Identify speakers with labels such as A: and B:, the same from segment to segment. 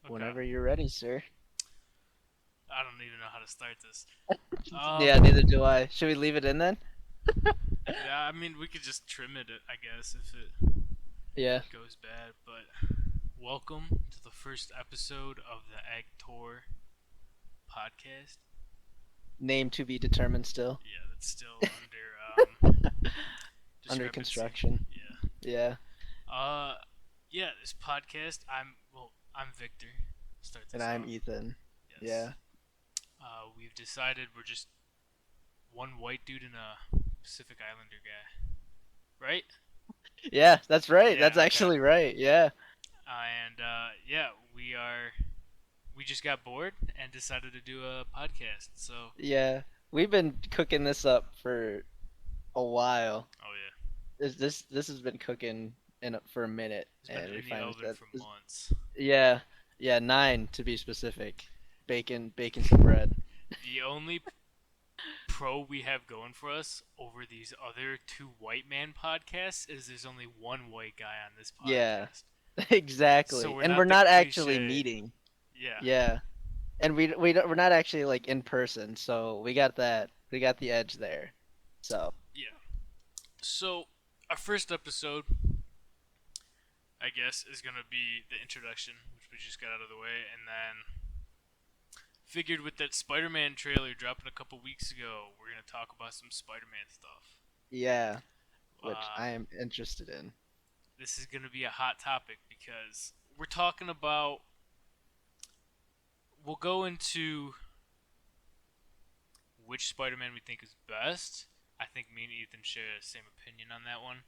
A: Okay.
B: Whenever you're ready, sir.
A: I don't even know how to start this.
B: Yeah, neither do I. Should we leave it in then?
A: Yeah, I mean, we could just trim it, I guess, if it
B: Yeah.
A: goes bad. But welcome to the first episode of the Tor Podcast.
B: Name to be determined still.
A: Yeah, that's still under
B: Under
A: discrepancy.
B: construction.
A: Yeah.
B: Yeah.
A: Uh, yeah. This podcast. I'm Victor. Start
B: And
A: this
B: I'm
A: off.
B: Ethan.
A: Yes.
B: Yeah.
A: We've decided we're just one white dude and a Pacific Islander guy, right?
B: Yeah, that's right.
A: Yeah.
B: That's
A: Okay.
B: actually right. Yeah.
A: Yeah, we just got bored and decided to do a podcast. So,
B: Yeah. We've been cooking this up for a while.
A: oh yeah,
B: This has been cooking for a minute,
A: it's been
B: and we
A: in the
B: finally
A: oven
B: said,
A: for months.
B: yeah, yeah, 9 to be specific. Bacon some bread.
A: The only pro we have going for us over these other two white man podcasts is there's only one white guy on this
B: Yeah,
A: podcast. So
B: exactly.
A: we're
B: And we're
A: not the
B: not actually
A: cliche.
B: meeting.
A: Yeah,
B: Yeah. And we're not actually like in person, so we got the edge there. So
A: yeah. So our first episode, I guess, is gonna be the introduction, which we just got out of the way, and then figured with that Spider-Man trailer dropping a couple weeks ago, we're gonna talk about some Spider-Man stuff.
B: yeah, which
A: Uh,
B: I am interested in.
A: this is gonna be a hot topic because we're talking about. We'll go into which Spider-Man we think is best. I think me and Ethan share the same opinion on that one.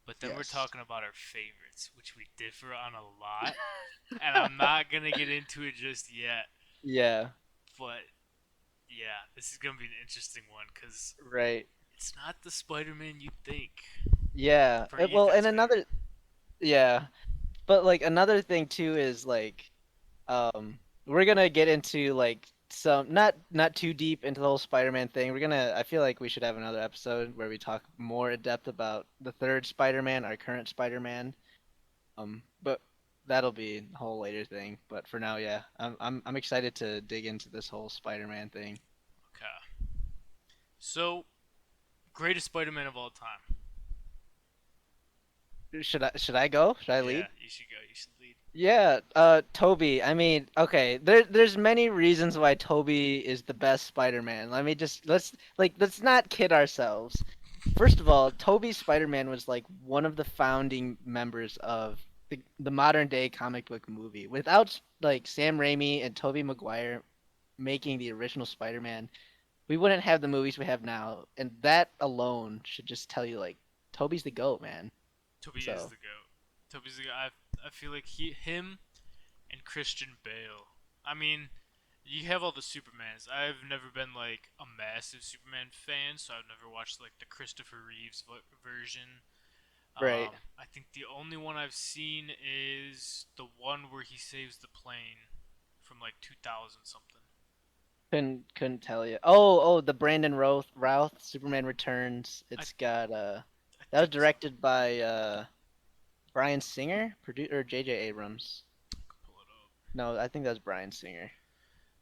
A: But then we're
B: Yes.
A: talking about our favorites, which we differ on a lot. And I'm not gonna get into it just yet.
B: Yeah,
A: But yeah, this is gonna be an interesting one because
B: right.
A: it's not the Spider-Man you think
B: Yeah.
A: for
B: Well,
A: Ethan's
B: and
A: favorite.
B: another yeah, but like another thing too is like we're gonna get into like some not too deep into the whole Spider-Man thing. I feel like we should have another episode where we talk more in depth about the third Spider-Man, our current Spider-Man. But that'll be a whole later thing. But for now, yeah, I'm excited to dig into this whole Spider-Man thing.
A: Okay. So, greatest Spider-Man of all time.
B: Should I go? Should I
A: Yeah,
B: lead?
A: you should go. You should lead.
B: Yeah, Toby. I mean, okay, there's many reasons why Toby is the best Spider-Man. Let me just let's not kid ourselves. First of all, Toby's Spider-Man was like one of the founding members of the modern day comic book movie. Without like Sam Raimi and Tobey Maguire making the original Spider-Man, we wouldn't have the movies we have now. And that alone should just tell you like Toby's the GOAT, man.
A: Toby is
B: So,
A: the goat. Toby's the guy. I feel like him, and Christian Bale. I mean, you have all the Supermans. I've never been like a massive Superman fan, so I've never watched like the Christopher Reeves version.
B: right.
A: I think the only one I've seen is the one where he saves the plane from like 2000 something.
B: Couldn't tell you. Oh, the Brandon Routh Superman Returns.
A: I
B: It's got
A: I
B: that was
A: think so.
B: directed by Bryan Singer, or J.J. Abrams.
A: I could pull it up.
B: No, I think that was Bryan Singer.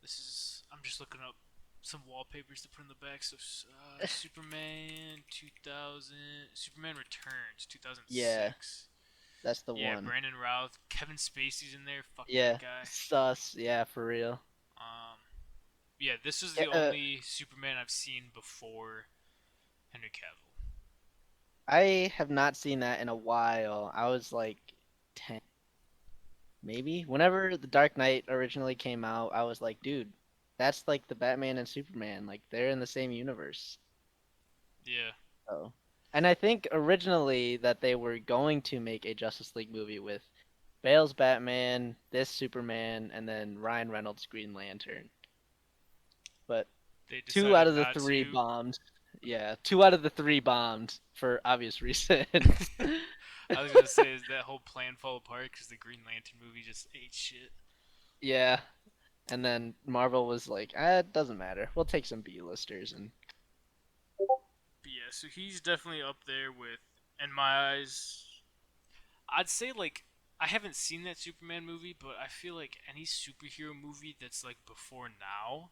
A: This is. I'm just looking up some wallpapers to put in the back. So, Superman 2000, Superman Returns
B: Yeah,
A: 2006.
B: that's the
A: Yeah,
B: one.
A: Brandon Routh, Kevin Spacey's in there. Fuck that
B: Yeah,
A: guy.
B: sus. Yeah, for real.
A: Um, yeah, this is
B: Yeah,
A: the only Superman I've seen before Henry Cavill.
B: I have not seen that in a while. I was like 10, maybe. Whenever The Dark Knight originally came out, I was like, dude, that's like the Batman and Superman. Like they're in the same universe.
A: Yeah,
B: So, and I think originally that they were going to make a Justice League movie with Bale's Batman, this Superman, and then Ryan Reynolds' Green Lantern. But
A: they
B: two out
A: decided
B: of the
A: not
B: three
A: to.
B: bombed. Yeah, two out of the three bombed for obvious reasons.
A: I was gonna say, is that whole plan fall apart because the Green Lantern movie just ate shit?
B: Yeah, and then Marvel was like, it doesn't matter. We'll take some B-listers and
A: But yeah, so he's definitely up there with, in my eyes, I'd say like I haven't seen that Superman movie, but I feel like any superhero movie that's like before now,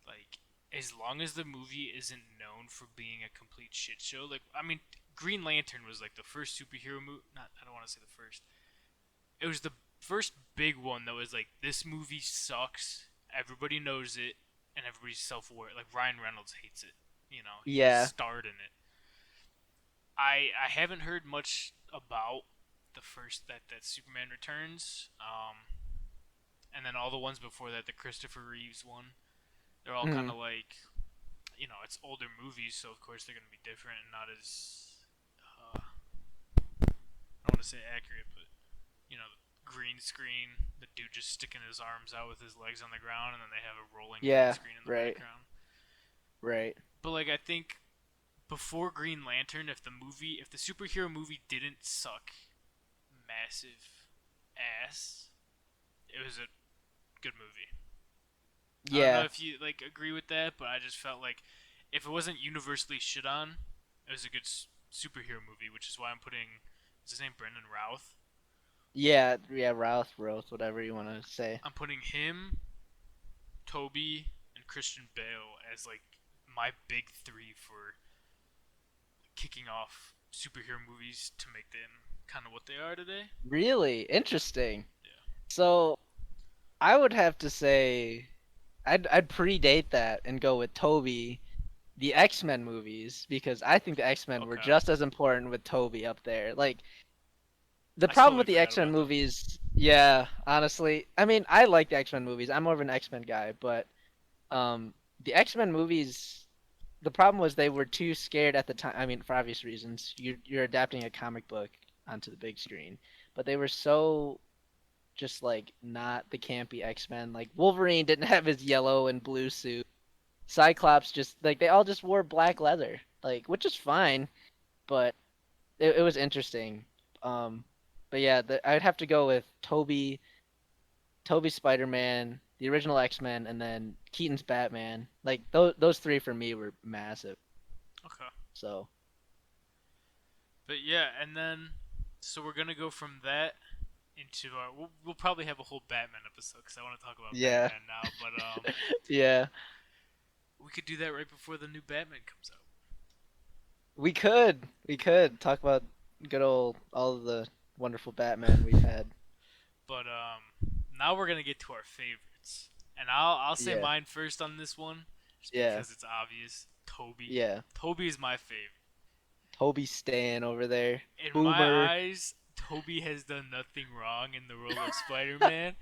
A: like as long as the movie isn't known for being a complete shit show, like I mean, Green Lantern was like the first superhero movie. Not, I don't want to say the first. It was the first big one that was like this movie sucks. Everybody knows it, and everybody's self-aware. Like Ryan Reynolds hates it. You know, he
B: Yeah.
A: starred in it. I haven't heard much about the first that Superman Returns. And then all the ones before that, the Christopher Reeves one, they're all kind
B: Mm.
A: of like, it's older movies, so of course they're gonna be different and not as, I don't want to say accurate, but green screen, the dude just sticking his arms out with his legs on the ground, and then they have a rolling green
B: Yeah.
A: screen in the
B: Right.
A: background.
B: Right.
A: But like I think before Green Lantern, if the superhero movie didn't suck massive ass, it was a good movie. I don't know
B: Yeah.
A: if you like agree with that, but I just felt like if it wasn't universally shit on, it was a good superhero movie, which is why I'm putting is his name Brendan Routh.
B: Yeah. Yeah. Roth, whatever you want to say.
A: I'm putting him, Toby, and Christian Bale as like my big three for kicking off superhero movies to make them kind of what they are today.
B: Really interesting.
A: Yeah.
B: So I would have to say I'd predate that and go with Toby, the X-Men movies, because I think the X-Men were
A: Okay.
B: just as important with Toby up there. Like the
A: I
B: problem
A: totally
B: with the
A: forgot
B: X-Men
A: about them.
B: movies, yeah, honestly, I mean, I like the X-Men movies. I'm more of an X-Men guy, but um the X-Men movies, the problem was they were too scared at the time. I mean, for obvious reasons. You're adapting a comic book onto the big screen, but they were so just like not the campy X-Men. Like Wolverine didn't have his yellow and blue suit. Cyclops just like they all just wore black leather, like which is fine, but it was interesting. Um, but yeah, I'd have to go with Toby Spider-Man, the original X-Men, and then Keaton's Batman. Like those three for me were massive.
A: Okay.
B: So
A: But yeah, and then so we're gonna go from that into our. We'll probably have a whole Batman episode because I want to talk about
B: yeah,
A: Batman now. But
B: yeah,
A: we could do that right before the new Batman comes out.
B: we could talk about good old all of the wonderful Batman we've had.
A: But now we're gonna get to our favorites, and I'll say
B: Yeah,
A: mine first on this one, just
B: yeah,
A: because it's obvious. Toby.
B: yeah.
A: Toby is my favorite.
B: Toby Stan over there.
A: In my
B: Boomer.
A: eyes, Toby has done nothing wrong in the role of Spider-Man,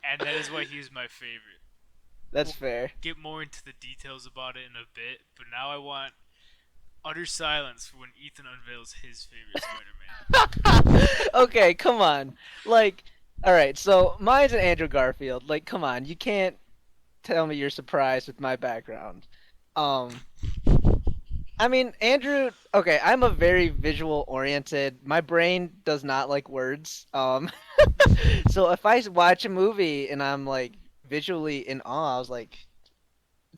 A: and that is why he's my favorite.
B: That's
A: We'll
B: fair.
A: get more into the details about it in a bit, but now I want utter silence for when Ethan unveils his favorite Spider-Man.
B: Okay, come on. Like, all right, so mine's an Andrew Garfield. Like, come on, you can't tell me you're surprised with my background. Um, I mean, Andrew. Okay, I'm a very visual oriented. My brain does not like words. So if I watch a movie and I'm like visually in awe, I was like,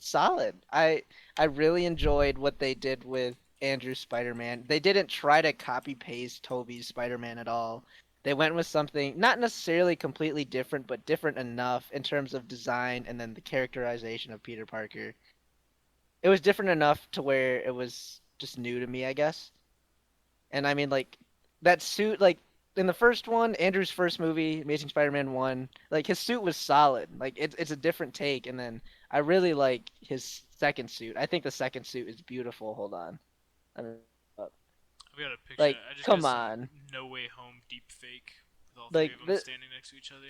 B: solid. I really enjoyed what they did with Andrew's Spider-Man. They didn't try to copy paste Tobey's Spider-Man at all. They went with something not necessarily completely different, but different enough in terms of design and then the characterization of Peter Parker. It was different enough to where it was just new to me, I guess. And I mean, like that suit, like in the first one, Andrew's first movie, Amazing Spider-Man 1, like his suit was solid. Like it's a different take, and then I really like his second suit. I think the second suit is beautiful. Hold on. I mean,
A: I've got a picture.
B: like
A: I just got
B: come
A: some
B: on.
A: No Way Home deep fake with all three
B: Like
A: of them
B: the
A: standing next to each other.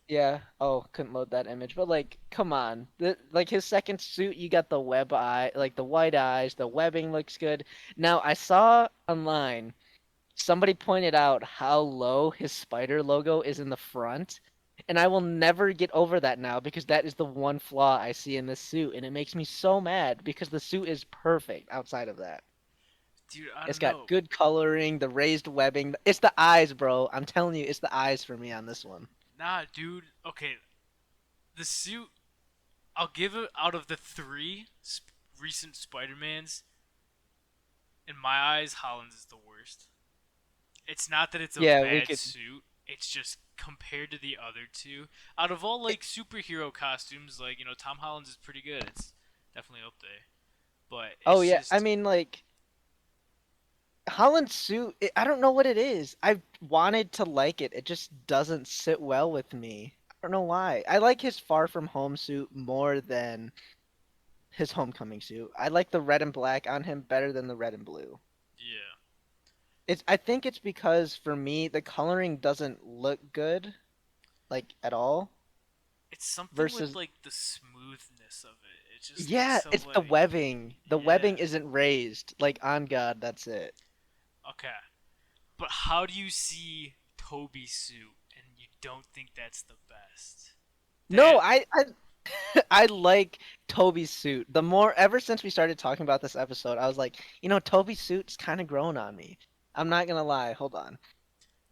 B: yeah, oh, couldn't load that image, but like come on. Like his second suit, you got the web eye, like the white eyes, the webbing looks good. Now, I saw online somebody pointed out how low his spider logo is in the front, and I will never get over that now because that is the one flaw I see in this suit, and it makes me so mad because the suit is perfect outside of that.
A: Dude, I
B: It's
A: don't
B: got
A: know.
B: good coloring, the raised webbing. It's the eyes, bro. I'm telling you, it's the eyes for me on this one.
A: Nah, dude. Okay, the suit. I'll give it out of the three recent Spider-Mans. In my eyes, Holland's is the worst. It's not that it's a
B: Yeah, we
A: bad
B: could.
A: suit. It's just compared to the other two. Out of all like superhero costumes, like Tom Holland's is pretty good. It's definitely up there. But
B: Oh
A: it's
B: yeah, I
A: just
B: mean like Holland's suit. I don't know what it is. I've wanted to like it. It just doesn't sit well with me. I don't know why. I like his Far From Home suit more than his Homecoming suit. I like the red and black on him better than the red and blue.
A: yeah.
B: It's. I think it's because for me the coloring doesn't look good like at all.
A: It's something with
B: Versus
A: like the smoothness of it. It just looks
B: yeah,
A: so
B: it's the
A: like
B: webbing. The webbing
A: yeah.
B: isn't raised. Like on God, that's it.
A: Okay. But how do you see Toby's suit and you don't think that's the best?
B: No,
A: That
B: I I like Toby's suit. The more ever since we started talking about this episode, I was like, Toby's suit's kind of grown on me. I'm not gonna lie. Hold on.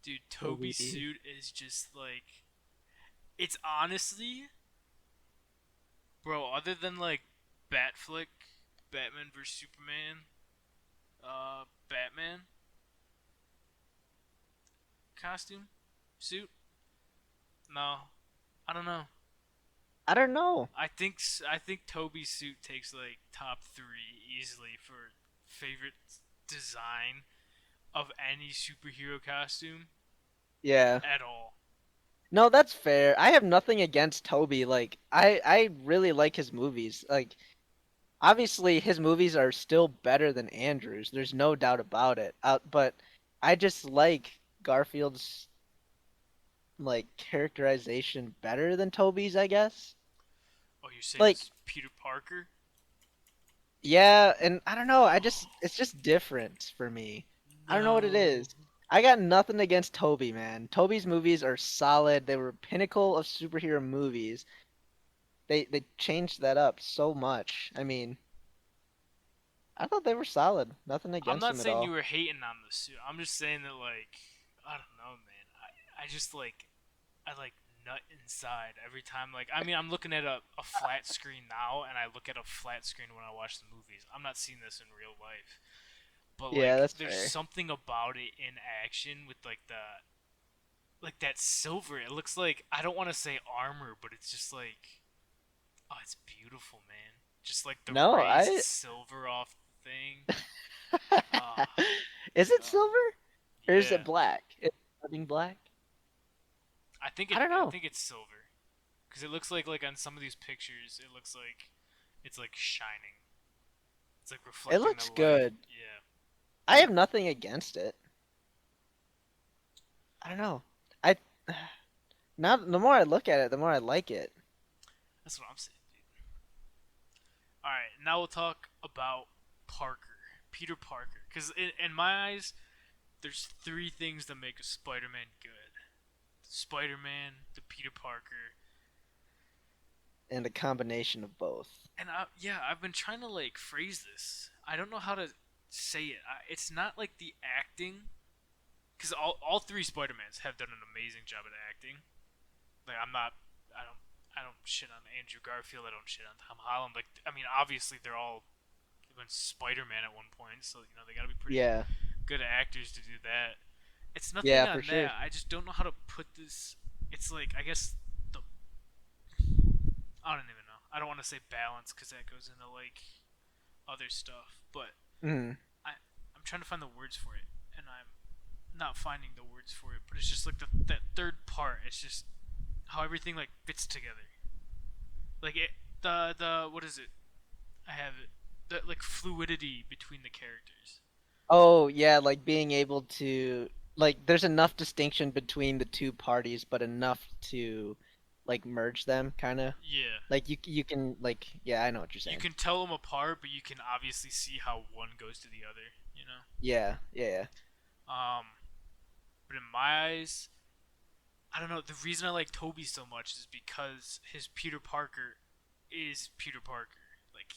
A: dude, Toby's
B: Toby.
A: suit is just like it's honestly, bro, other than like Batflick, Batman vs Superman, Batman costume, suit? No. I don't know.
B: I don't know.
A: I think Toby's suit takes like top 3 easily for favorite design of any superhero costume
B: Yeah.
A: at all.
B: No, that's fair. I have nothing against Toby. Like, I really like his movies. Like, obviously his movies are still better than Andrew's. There's no doubt about it. But I just like Garfield's like characterization better than Toby's, I guess.
A: Oh, you're saying
B: Like,
A: it's Peter Parker?
B: yeah, and I don't know.
A: Oh,
B: It's just different for me. I don't know what it
A: no.
B: is. I got nothing against Toby, man. Toby's movies are solid. They were pinnacle of superhero movies. They changed that up so much. I mean, I thought they were solid. Nothing
A: I'm
B: against
A: not
B: them at
A: saying you
B: all.
A: were hating on the suit. I'm just saying that like I don't know, man. I just like I like nut inside every time. Like I mean, I'm looking at a flat screen now, and I look at a flat screen when I watch the movies. I'm not seeing this in real life, but
B: Yeah,
A: like
B: that's
A: there's
B: fair.
A: something about it in action with like that silver. It looks like I don't want to say armor, but it's just like oh, it's beautiful, man. Just like the
B: No,
A: raised
B: I
A: silver off the thing. Ah,
B: Is it
A: God.
B: silver or is it
A: Yeah.
B: black? Is it something black?
A: I think
B: I
A: it.
B: don't
A: I
B: know.
A: think it's silver because it looks like on some of these pictures, it looks like it's like shining. It's like
B: It
A: reflecting the
B: looks
A: light.
B: good.
A: Yeah,
B: I have nothing against it. I don't know. I now the more I look at it, the more I like it.
A: that's what I'm saying, dude. All right, now we'll talk about Parker, Peter Parker, because in my eyes, there's 3 things that make a Spider-Man good: Spider-Man, the Peter Parker,
B: And a combination of both.
A: and yeah, I've been trying to like phrase this. I don't know how to say it. It's not like the acting, because all 3 Spider-Mans have done an amazing job at acting. Like I'm not, I don't, I don't shit on Andrew Garfield. I don't shit on Tom Holland. Like I mean, obviously they're all been Spider-Man at one point, so they got to be pretty
B: Yeah.
A: good actors to do that. It's nothing
B: Yeah, for
A: on
B: sure.
A: that. I just don't know how to put this. It's like I guess the I don't even know. I don't want to say balance because that goes into like other stuff, but
B: Mm.
A: I'm trying to find the words for it, and I'm not finding the words for it. But it's just like that third part. It's just how everything like fits together. Like the what is it? I have it. The like fluidity between the characters.
B: Oh, yeah, like being able to like there's enough distinction between the two parties, but enough to like merge them kind of.
A: Yeah.
B: Like you can like yeah, I know what you're
A: You
B: saying.
A: can tell them apart, but you can obviously see how one goes to the other, you know?
B: Yeah, yeah, yeah.
A: Um, but in my eyes, I don't know. The reason I like Toby so much is because his Peter Parker is Peter Parker. Like,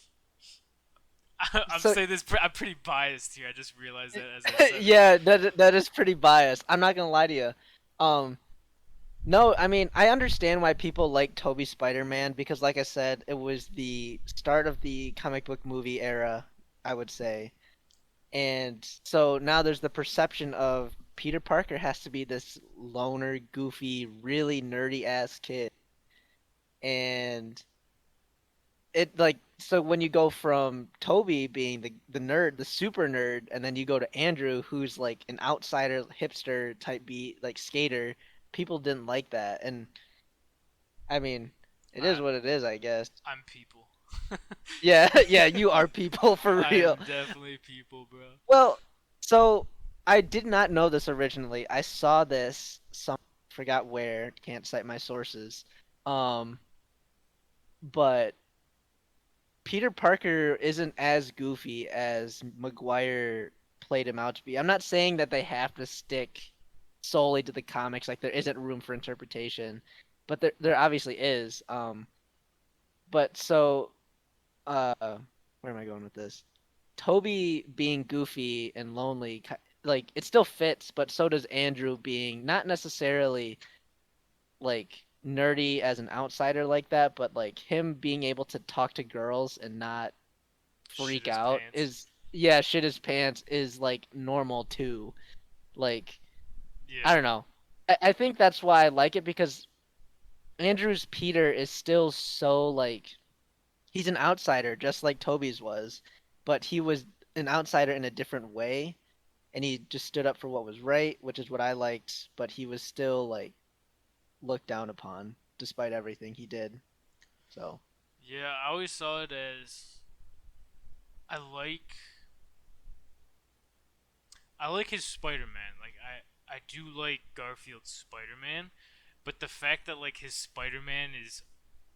A: I'm
B: So
A: saying this, I'm pretty biased here. I just realized that as I said it.
B: yeah, that is pretty biased. I'm not gonna lie to you. Um, no, I mean I understand why people like Toby Spider-Man because, like I said, it was the start of the comic book movie era, I would say, and so now there's the perception of Peter Parker has to be this loner, goofy, really nerdy ass kid. And it like so when you go from Toby being the nerd, the super nerd, and then you go to Andrew who's like an outsider hipster type beat like skater, people didn't like that. And I mean, it is
A: I,
B: what it is, I guess.
A: I'm people.
B: Yeah, yeah, you are people for
A: I
B: real.
A: am definitely people, bro.
B: Well, so I did not know this originally. I saw this some forgot where, can't cite my sources. Um, but Peter Parker isn't as goofy as Maguire played him out to be. I'm not saying that they have to stick solely to the comics, like there isn't room for interpretation, but there obviously is. But so where am I going with this? Toby being goofy and lonely, like it still fits, but so does Andrew being not necessarily like nerdy as an outsider like that, but like him being able to talk to girls and not
A: Shit
B: freak
A: his
B: out
A: pants.
B: is yeah, shit his pants is like normal too. Like I
A: Yeah.
B: don't know. I think that's why I like it because Andrew's Peter is still so like he's an outsider just like Toby's was, but he was an outsider in a different way and he just stood up for what was right, which is what I liked, but he was still like looked down upon despite everything he did. So,
A: Yeah, I always saw it as I like I like his Spider-Man. Like I do like Garfield's Spider-Man, but the fact that like his Spider-Man is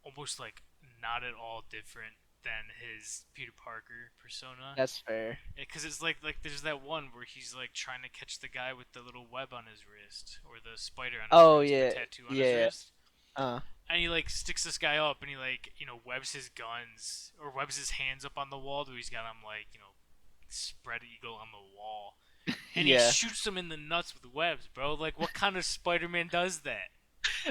A: almost like not at all different than his Peter Parker persona.
B: that's fair.
A: Because it's like there's that one where he's like trying to catch the guy with the little web on his wrist or the spider on his
B: Oh
A: wrist, the
B: yeah.
A: tattoo on his
B: Yeah.
A: wrist,
B: Uh
A: and he like sticks this guy up and he like webs his guns or webs his hands up on the wall. Where he's got him like spread eagle on the wall, and he
B: yeah.
A: shoots him in the nuts with webs, bro. Like what kind of Spider-Man does that?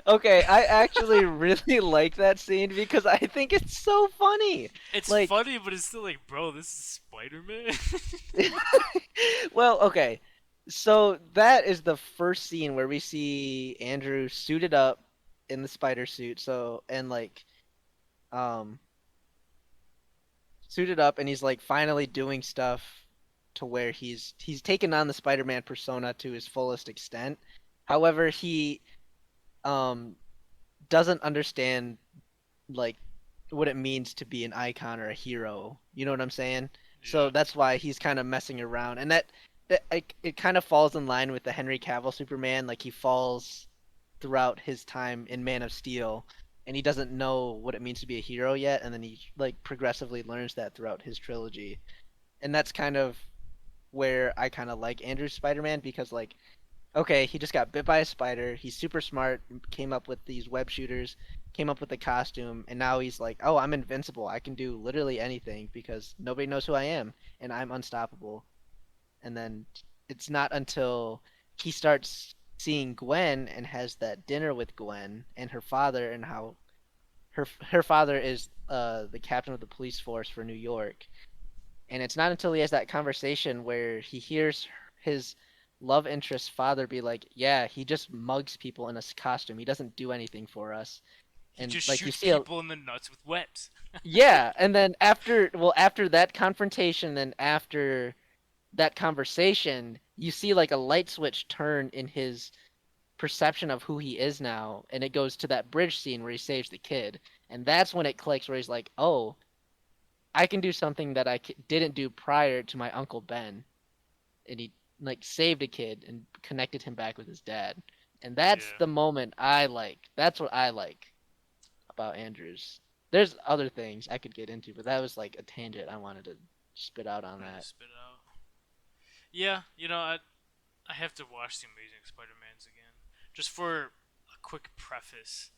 B: Okay, I actually really like that scene because I think it's so funny.
A: It's
B: Like,
A: funny, but it's still like, bro, this is Spider-Man.
B: well, okay. So that is the first scene where we see Andrew suited up in the spider suit. So, and like, um, suited up and he's like finally doing stuff to where he's taken on the Spider-Man persona to his fullest extent. However, he um doesn't understand like what it means to be an icon or a hero. You know what I'm saying? So
A: Yeah.
B: that's why he's kind of messing around, and that like, it kind of falls in line with the Henry Cavill Superman. Like he falls throughout his time in Man of Steel, and he doesn't know what it means to be a hero yet, and then he like progressively learns that throughout his trilogy, and that's kind of where I kind of like Andrew's Spider-Man because like okay, he just got bit by a spider. He's super smart, came up with these web shooters, came up with the costume, and now he's like, "Oh, I'm invincible. I can do literally anything because nobody knows who I am, and I'm unstoppable." And then it's not until he starts seeing Gwen and has that dinner with Gwen and her father and how her father is the captain of the police force for New York, and it's not until he has that conversation where he hears his love interest's father be like, "Yeah, he just mugs people in a costume. He doesn't do anything for us."
A: He
B: And
A: just
B: like you
A: shoots
B: see a
A: people in the nuts with webs.
B: yeah, and then after that confrontation and after that conversation, you see like a light switch turn in his perception of who he is now, and it goes to that bridge scene where he saves the kid. And that's when it clicks where he's like, "Oh, I can do something that I didn't do prior to my uncle Ben." And he like saved a kid and connected him back with his dad. And that's
A: Yeah.
B: the moment I like. That's what I like about Andrews. There's other things I could get into, but that was like a tangent I wanted to spit out on
A: Wanted to
B: that.
A: spit it out. Yeah, I have to watch the Amazing Spider-Mans again. Just for a quick preface,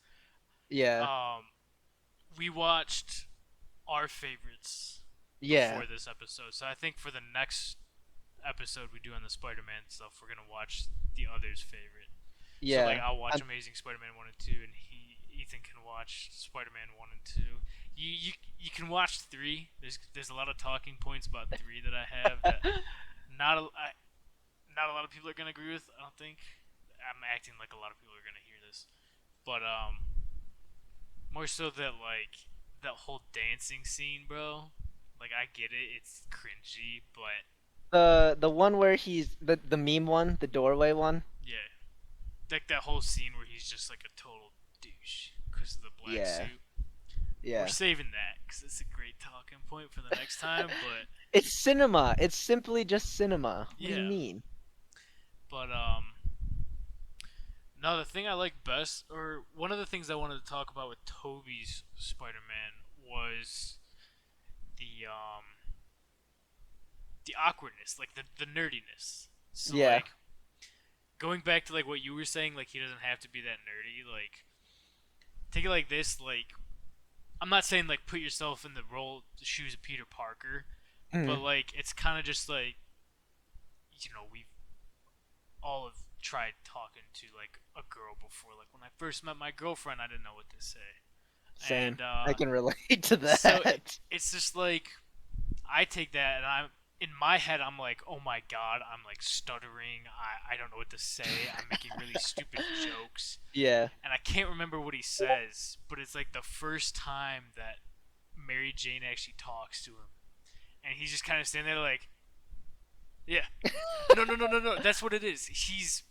B: Yeah.
A: um, we watched our favorites
B: Yeah.
A: before this episode, so I think for the next episode we do on the Spider-Man stuff, we're gonna watch the others' favorite. So like
B: Yeah.
A: I'll watch
B: I'm,
A: Amazing Spider-Man 1 and 2, and Ethan can watch Spider-Man 1 and 2. You can watch 3. There's a lot of talking points about 3 that I have that not a, I, not a lot of people are gonna agree with. I don't think. I'm acting like a lot of people are gonna hear this, but more so that like that whole dancing scene, bro. Like I get it, it's cringy, but
B: The one where he's the meme one, the doorway one.
A: yeah, like that whole scene where he's just like a total douche because of the black
B: Yeah,
A: suit. We're
B: yeah.
A: saving that because it's a great talking point for the next time. But
B: It's cinema. It's simply just cinema. What do you
A: yeah,
B: mean?
A: but no, the thing I like best, or one of the things I wanted to talk about with Toby's Spider-Man was the the awkwardness, like the nerdiness. So
B: Yeah.
A: like going back to like what you were saying, like he doesn't have to be that nerdy. Like take it like this, like I'm not saying like put yourself in the role, the shoes of Peter Parker, but
B: Mm.
A: like it's kind of just like we've all have tried talking to like a girl before. Like when I first met my girlfriend, I didn't know what to say,
B: Same.
A: and
B: I can relate to
A: so
B: that.
A: it's just like I take that and I'm in my head I'm like, oh my god, I'm like stuttering. I don't know what to say. I'm making really stupid jokes,
B: Yeah.
A: and I can't remember what he says, but it's like the first time that Mary Jane actually talks to him, and he's just kind of standing there like, yeah, no, no, no, no, no. That's what it is. He's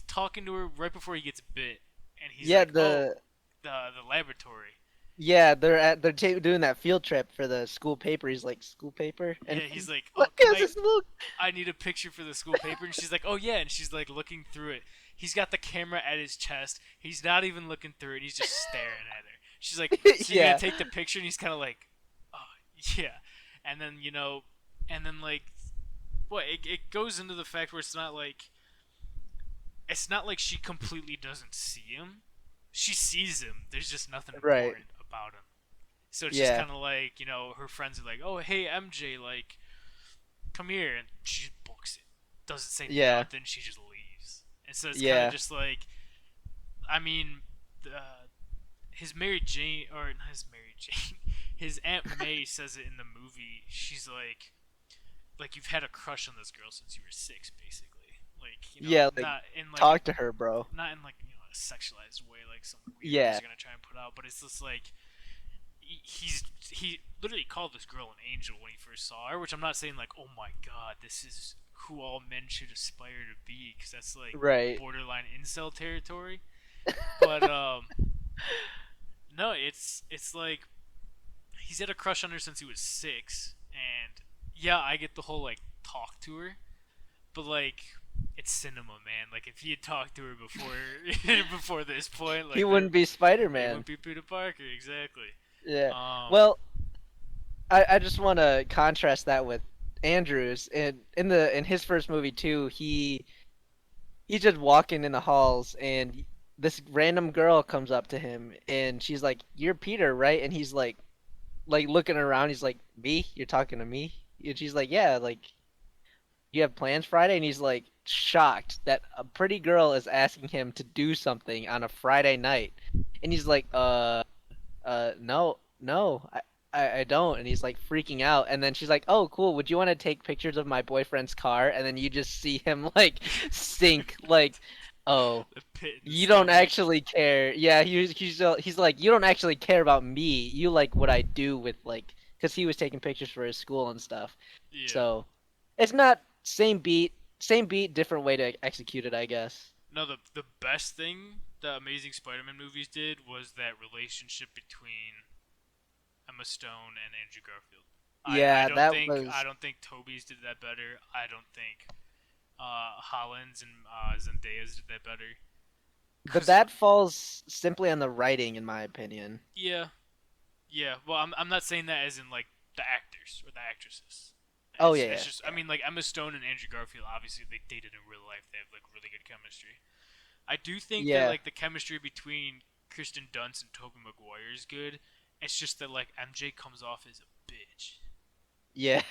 A: talking to her right before he gets bit, and he's
B: Yeah,
A: like, "Oh,
B: the
A: the laboratory."
B: yeah, they're doing that field trip for the school paper. He's like, school paper? And
A: Yeah, he's like, "Oh,
B: look
A: can
B: at this look.
A: I need a picture for the school paper." And she's like, "Oh yeah," and she's like looking through it. He's got the camera at his chest. He's not even looking through it. He's just staring at her. She's like, "So you're gonna
B: Yeah.
A: take the picture?" And he's kind of like, "Oh yeah," and then and then like, what? It goes into the fact where it's not like she completely doesn't see him. She sees him. There's just nothing
B: Right.
A: important about him. So it's just
B: Yeah.
A: kind of like, her friends are like, "Oh, hey, MJ, like, come here," and she just books it. Doesn't say
B: Yeah.
A: nothing. She just leaves. And so it's kind of
B: Yeah.
A: just like, I mean, his Mary Jane, or not his Mary Jane, his Aunt May says it in the movie. She's like you've had a crush on this girl since you were 6, basically. Like,
B: Yeah, like
A: not in like a
B: talk to her, bro.
A: not in like a sexualized way like some weirdos
B: Yeah.
A: are gonna try and put out, but it's just like he literally called this girl an angel when he first saw her, which I'm not saying like, oh my god, this is who all men should aspire to be, because that's like
B: Right.
A: borderline incel territory. But no, it's like he's had a crush on her since he was 6, and yeah, I get the whole like talk to her, but like it's cinema, man. Like if he had talked to her before before this point,
B: He
A: like
B: wouldn't be
A: they wouldn't
B: Spider-Man.
A: be Peter Parker exactly.
B: Yeah.
A: Um,
B: Well, I just want to contrast that with Andrews in his first movie too. He's just walking in the halls and this random girl comes up to him and she's like, "You're Peter, right?" And he's like looking around. He's like, "Me? You're talking to me?" And she's like, "Yeah, like you have plans Friday?" And he's like shocked that a pretty girl is asking him to do something on a Friday night. And he's like, no, no, I don't." And he's like freaking out. And then she's like, "Oh, cool. Would you want to take pictures of my boyfriend's car?" And then you just see him like sink, like, "Oh,
A: the pit in the
B: you don't
A: stomach.
B: actually care." Yeah, he's like, "You don't actually care about me. You like what I do with like," because he was taking pictures for his school and stuff.
A: Yeah.
B: So it's not same beat, different way to execute it, I guess.
A: No, the best thing the Amazing Spider-Man movies did was that relationship between Emma Stone and Andrew Garfield. I
B: Yeah,
A: don't
B: that
A: think I
B: was.
A: don't think Toby's did that better. I don't think Holland's and Zendaya's did that better.
B: But
A: Cause
B: that falls simply on the writing, in my opinion.
A: yeah, yeah. Well, I'm not saying that as in like the actors or the actresses.
B: Oh
A: It's
B: yeah,
A: just I mean like Emma Stone and Andrew Garfield obviously they dated in real life. They have like really good chemistry. I do think that
B: yeah,
A: like the chemistry between Kristen Dunst and Tobey Maguire is good. It's just that like MJ comes off as a bitch.
B: yeah,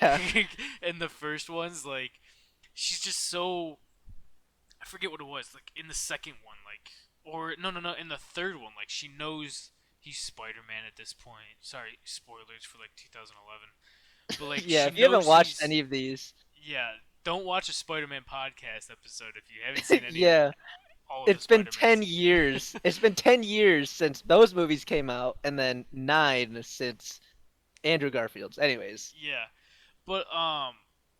A: In the first ones, like she's just so I forget what it was. Like in the second one, like or no no no in the third one, like she knows he's Spider Man at this point. Sorry, spoilers for like 2011. But like
B: yeah.
A: she
B: If you haven't
A: knows
B: watched
A: he's
B: any of these,
A: yeah. don't watch a Spider-Man podcast episode if you haven't seen any of
B: Yeah,
A: all of the
B: it's been 10
A: Spider-Mans.
B: years. It's been 10 years since those movies came out, and then 9 since Andrew Garfield's. Anyways,
A: Yeah, but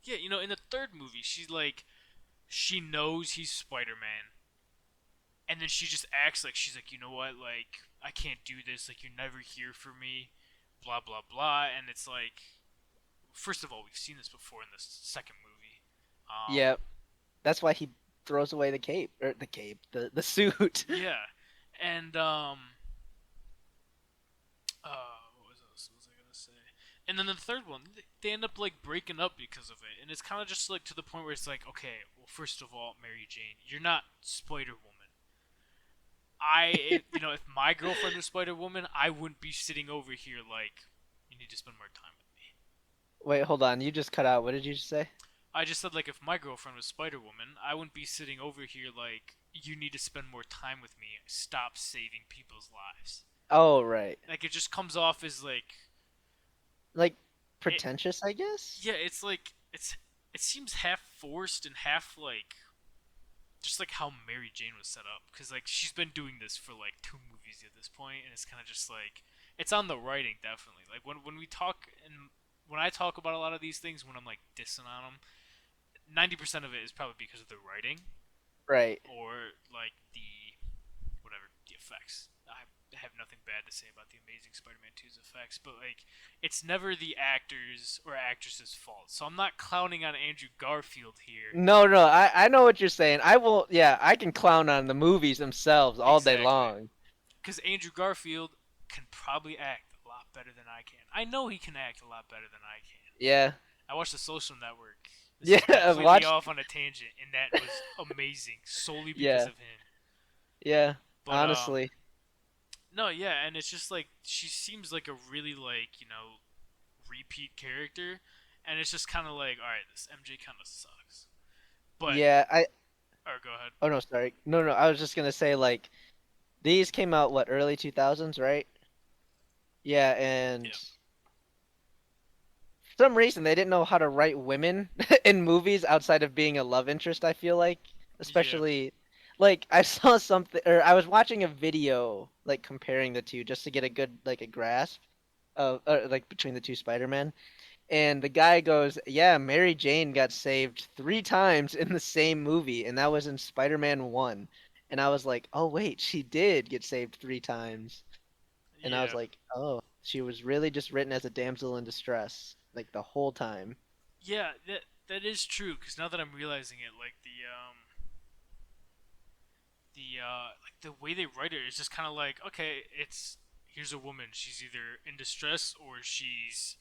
A: yeah, in the third movie, she knows he's Spider-Man, and then she just acts like she's like, you know what, like I can't do this, like you're never here for me, blah blah blah, and it's like, first of all, we've seen this before in the second movie.
B: yeah, that's why he throws away the cape or the cape, the suit.
A: Yeah, and what was I gonna say? And then the third one, they end up like breaking up because of it, and it's kind of just like to the point where it's like, okay, well, first of all, Mary Jane, you're not Spider Woman. If my girlfriend was Spider Woman, I wouldn't be sitting over here like, you need to spend more time with me.
B: Wait, hold on. You just cut out. What did you say?
A: I just said like, if my girlfriend was Spider Woman, I wouldn't be sitting over here like, you need to spend more time with me. Stop saving people's lives.
B: Oh, right.
A: Like it just comes off as like
B: Like
A: it.
B: pretentious, I guess.
A: Yeah, it's like it seems half forced and half like just like how Mary Jane was set up, because like she's been doing this for like two movies at this point, and it's kind of just like it's on the writing definitely. Like when we talk and when I talk about a lot of these things, when I'm like dissing on them, 90% of it is probably because of the writing
B: Right.
A: or like the whatever the effects. I have nothing bad to say about the Amazing Spider-Man 2's effects, but like it's never the actors or actresses' fault. So I'm not clowning on Andrew Garfield here.
B: No, no, I know what you're saying. I will, yeah, I can clown on the movies themselves all day
A: Exactly.
B: long.
A: Because Andrew Garfield can probably act a lot better than I can. I know he can act a lot better than I can.
B: Yeah.
A: I watched The Social Network. This
B: Yeah,
A: is
B: I've
A: completely
B: watched.
A: off on a tangent, and that was amazing solely because
B: Yeah,
A: of him.
B: yeah,
A: But
B: honestly.
A: no, yeah, and it's just like she seems like a really like repeat character, and it's just kind of like, all right, this MJ kind of sucks. But
B: Yeah,
A: or go ahead.
B: oh no, sorry. No, no, I was just gonna say like these came out what, early 2000s, right? Yeah, and
A: Yeah,
B: for some reason they didn't know how to write women in movies outside of being a love interest, I feel like.
A: yeah,
B: Especially like I saw something or I was watching a video like comparing the two just to get a good like a grasp of like between the two Spider-Man. And the guy goes, "Yeah, Mary Jane got saved 3 times in the same movie, and that was in Spider-Man 1." And I was like, "Oh wait, she did get saved 3 times." And I was
A: yeah,
B: like, "Oh, she was really just written as a damsel in distress, like the whole time."
A: yeah. That is true. Because now that I'm realizing it, like the way they write it is just kind of like, okay, it's here's a woman. She's either in distress or she's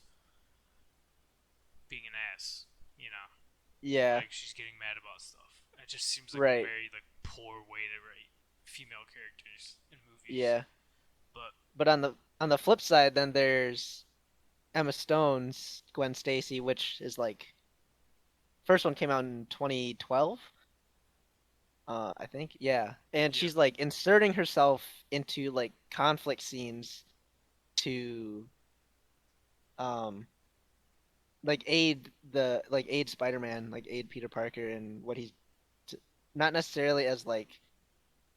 A: being an ass. You know,
B: Yeah,
A: like she's getting mad about stuff. It just seems like a
B: right.
A: very like poor way to write female characters in movies.
B: Yeah.
A: But
B: But on the flip side, then there's Emma Stone's Gwen Stacy, which is like first one came out in 2012. I think, yeah. And
A: yeah,
B: she's like inserting herself into like conflict scenes to um like aid Spider-Man, like aid Peter Parker and what he's t not necessarily as like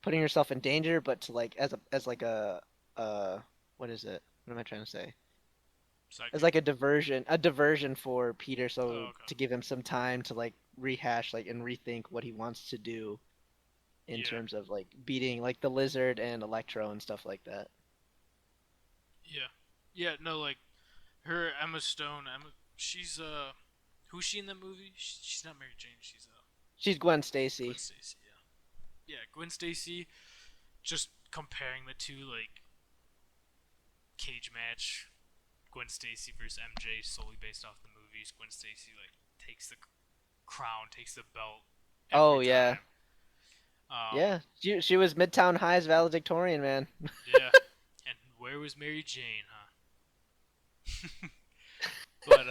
B: putting herself in danger, but to like as like uh what is it? What am I trying to say? As
A: sidekick.
B: like a diversion for Peter, so
A: Oh, okay.
B: to give him some time to like rehash like and rethink what he wants to do in
A: Yeah,
B: terms of like beating like the Lizard and Electro and stuff like that.
A: yeah, yeah. No, like her Emma Stone. She's who's she in that movie? She's not Mary Jane. She's
B: She's Gwen
A: Gwen
B: Stacy.
A: Stacy. Yeah, yeah. Gwen Stacy. Just comparing the two, like cage match, Gwen Stacy versus MJ, solely based off the movies. Gwen Stacy like takes the crown, takes the belt every
B: Oh yeah.
A: time. Um,
B: Yeah. She was Midtown High's valedictorian, man.
A: yeah. And where was Mary Jane, huh? But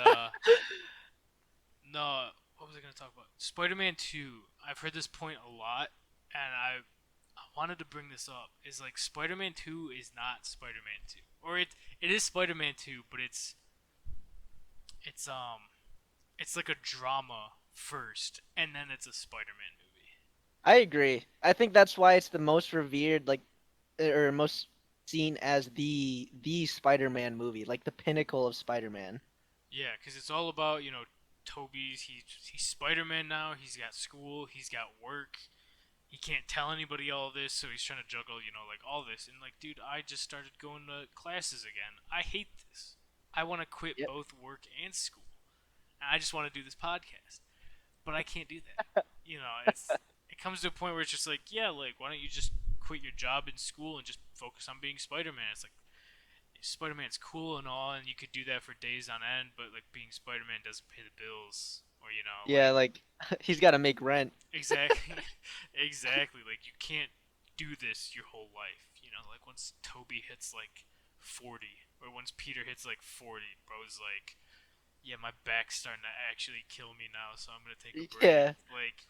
A: no. What was I gonna talk about? Spider-Man 2. I've heard this point a lot, and I wanted to bring this up. Is like Spider-Man 2 is not Spider-Man 2, or it is Spider-Man 2, but it's like a drama first, and then it's a Spider-Man movie.
B: I agree. I think that's why it's the most revered, like, or most seen as the Spider-Man movie, like the pinnacle of Spider-Man.
A: Yeah, because it's all about Toby's. He's Spider-Man now. He's got school. He's got work. He can't tell anybody all this, so he's trying to juggle, like all this. And like, dude, I just started going to classes again. I hate this. I want to quit
B: Yep.
A: both work and school. And I just want to do this podcast, but I can't do that. It comes to a point where it's just like, yeah, like why don't you just quit your job in school and just focus on being Spider-Man? It's like Spider-Man's cool and all, and you could do that for days on end, but like being Spider-Man doesn't pay the bills, or
B: Yeah,
A: like
B: like he's got to make rent.
A: exactly, exactly. Like you can't do this your whole life. Like once Toby hits like 40, or once Peter hits like 40, bro's like, yeah, my back's starting to actually kill me now, so I'm gonna take a break.
B: Yeah,
A: Like,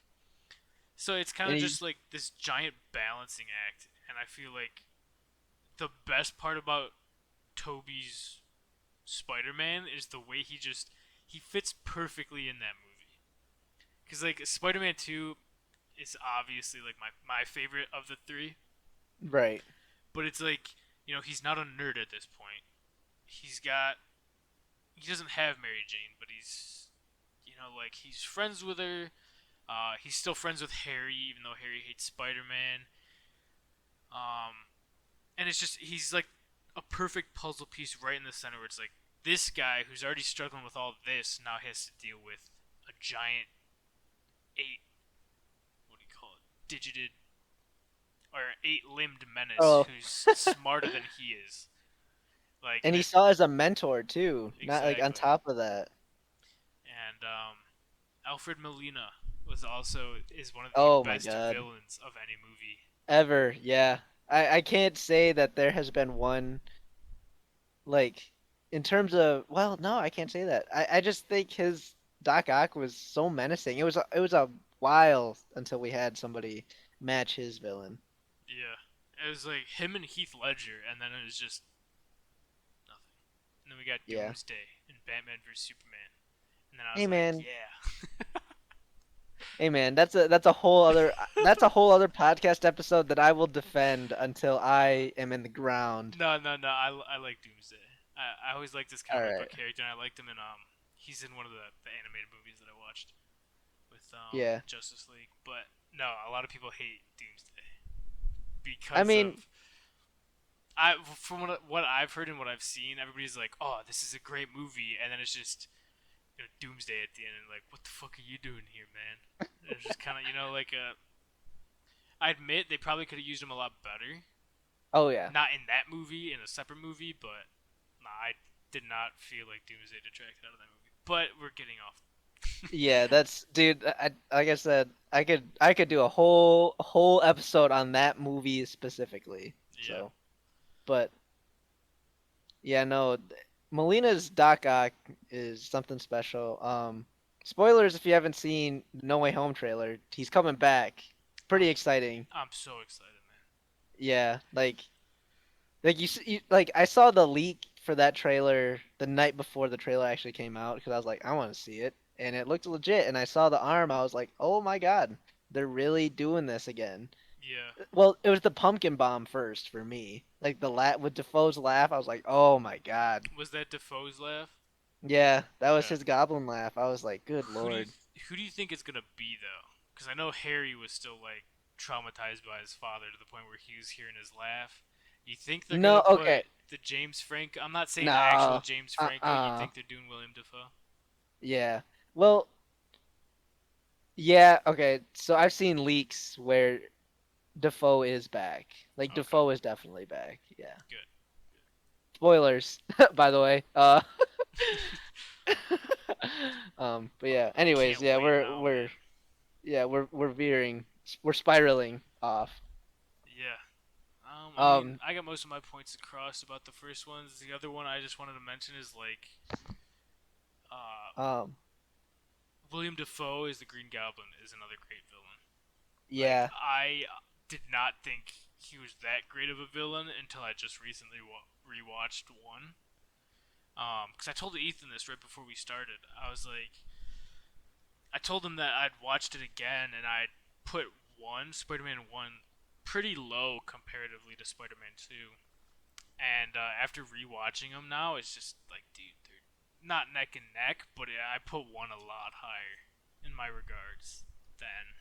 A: so it's kind
B: and
A: of
B: he's
A: just like this giant balancing act, and I feel like the best part about Toby's Spider-Man is the way he fits perfectly in that movie. Cuz like Spider-Man 2 is obviously like my favorite of the three,
B: right.
A: but it's like, he's not a nerd at this point. He's got he doesn't have Mary Jane, but like he's friends with her. He's still friends with Harry even though Harry hates Spider-Man. Um and it's just he's like a perfect puzzle piece right in the center where it's like this guy who's already struggling with all this now has to deal with a giant eight what do you call it digited or eight-limbed menace
B: Oh,
A: who's smarter than he is. Like
B: and
A: and
B: he
A: it
B: saw as a mentor too, not like on
A: exactly.
B: top of that.
A: And Alfred Molina is one of the
B: Oh my
A: best
B: God.
A: villains of any movie.
B: Ever, yeah. I can't say that there has been one like in terms of well, no, I can't say that. I just think his Doc Ock was so menacing. It was a while until we had somebody match his villain.
A: Yeah, it was like him and Heath Ledger, and then it was just nothing. And then we got
B: Yeah.
A: Doomsday and Batman vs Superman, and then I
B: Hey
A: was like,
B: man,
A: yeah.
B: hey man, that's a whole other podcast episode that I will defend until I am in the ground.
A: No. I like Doomsday. I always liked this
B: All
A: comic book
B: right.
A: character, and I liked him in he's in one of the animated movies that I watched with
B: Yeah.
A: Justice League. But no, a lot of people hate Doomsday
B: I
A: because
B: mean,
A: of from what I've heard and what I've seen, everybody's like, "Oh, this is a great movie," and then it's just Doomsday at the end, and like, "What the fuck are you doing here, man?" And it's just kind of like a. I admit they probably could have used him a lot better,
B: oh yeah.
A: not in that movie, in a separate movie, but nah, I did not feel like Doomsday detracted out of that movie. But we're getting off.
B: Yeah, that's dude. Like I said, I could do a whole episode on that movie specifically.
A: Yeah.
B: So, but yeah, no, Molina's Doc Ock is something special. Spoilers if you haven't seen No Way Home trailer, he's coming back. Pretty
A: I'm
B: exciting.
A: I'm so excited, man.
B: Yeah, like like I saw the leak for that trailer the night before the trailer actually came out because I was like, I want to see it, and it looked legit. And I saw the arm, I was like, oh my god, they're really doing this again.
A: Yeah.
B: Well, it was the pumpkin bomb first for me, like the with Defoe's laugh. I was like, oh my god,
A: Was that Defoe's laugh?
B: yeah, that was
A: Okay.
B: his goblin laugh. I was like, good
A: Who do you
B: lord.
A: who do you think it's gonna be though? Because I know Harry was still like traumatized by his father to the point where he was hearing his laugh. You think they're
B: No,
A: gonna
B: okay,
A: put the James Franco? I'm not saying the actual
B: no,
A: James Franco. You
B: uh-uh,
A: think they're doing William Defoe?
B: yeah. Well, yeah, okay. So I've seen leaks where Defoe is back. Like
A: Okay,
B: Defoe is definitely back. Yeah.
A: good.
B: Spoilers, by the way. But yeah.
A: I
B: Anyways,
A: can't
B: yeah,
A: wait
B: we're
A: now,
B: we're
A: man.
B: yeah we're veering, we're spiraling off.
A: Yeah. I mean,
B: Um,
A: I got most of my points across about the first ones. The other one I just wanted to mention is like, uh,
B: um,
A: William Defoe as the Green Goblin is another great villain. Like
B: yeah.
A: I did not think he was that great of a villain until I just recently rewatched one. Because I told Ethan this right before we started. I was like, I told him that I'd watched it again and I'd put Spider-Man 1 pretty low comparatively to Spider-Man 2. And after rewatching them now, it's just like, dude, they're not neck and neck, but I put one a lot higher in my regards than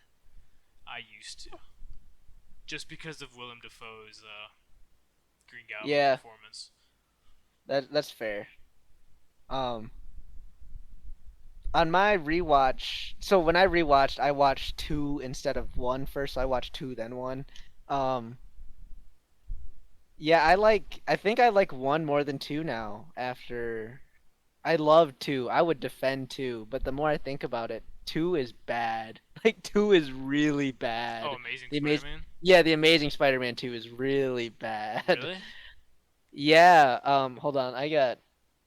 A: I used to, just because of Willem Dafoe's Green Goblin
B: Yeah,
A: performance.
B: that's fair. Um, on my rewatch, so when I rewatched, I watched two instead of one first. So I watched two, then one. Um, yeah, I think I like one more than two now. After I love two, I would defend two, but the more I think about it, two is bad. Like two is really
A: Oh,
B: bad.
A: Amazing
B: The amazing,
A: Spider-Man.
B: yeah, the Amazing Spider-Man two is really bad.
A: Really?
B: Yeah. Hold on, I got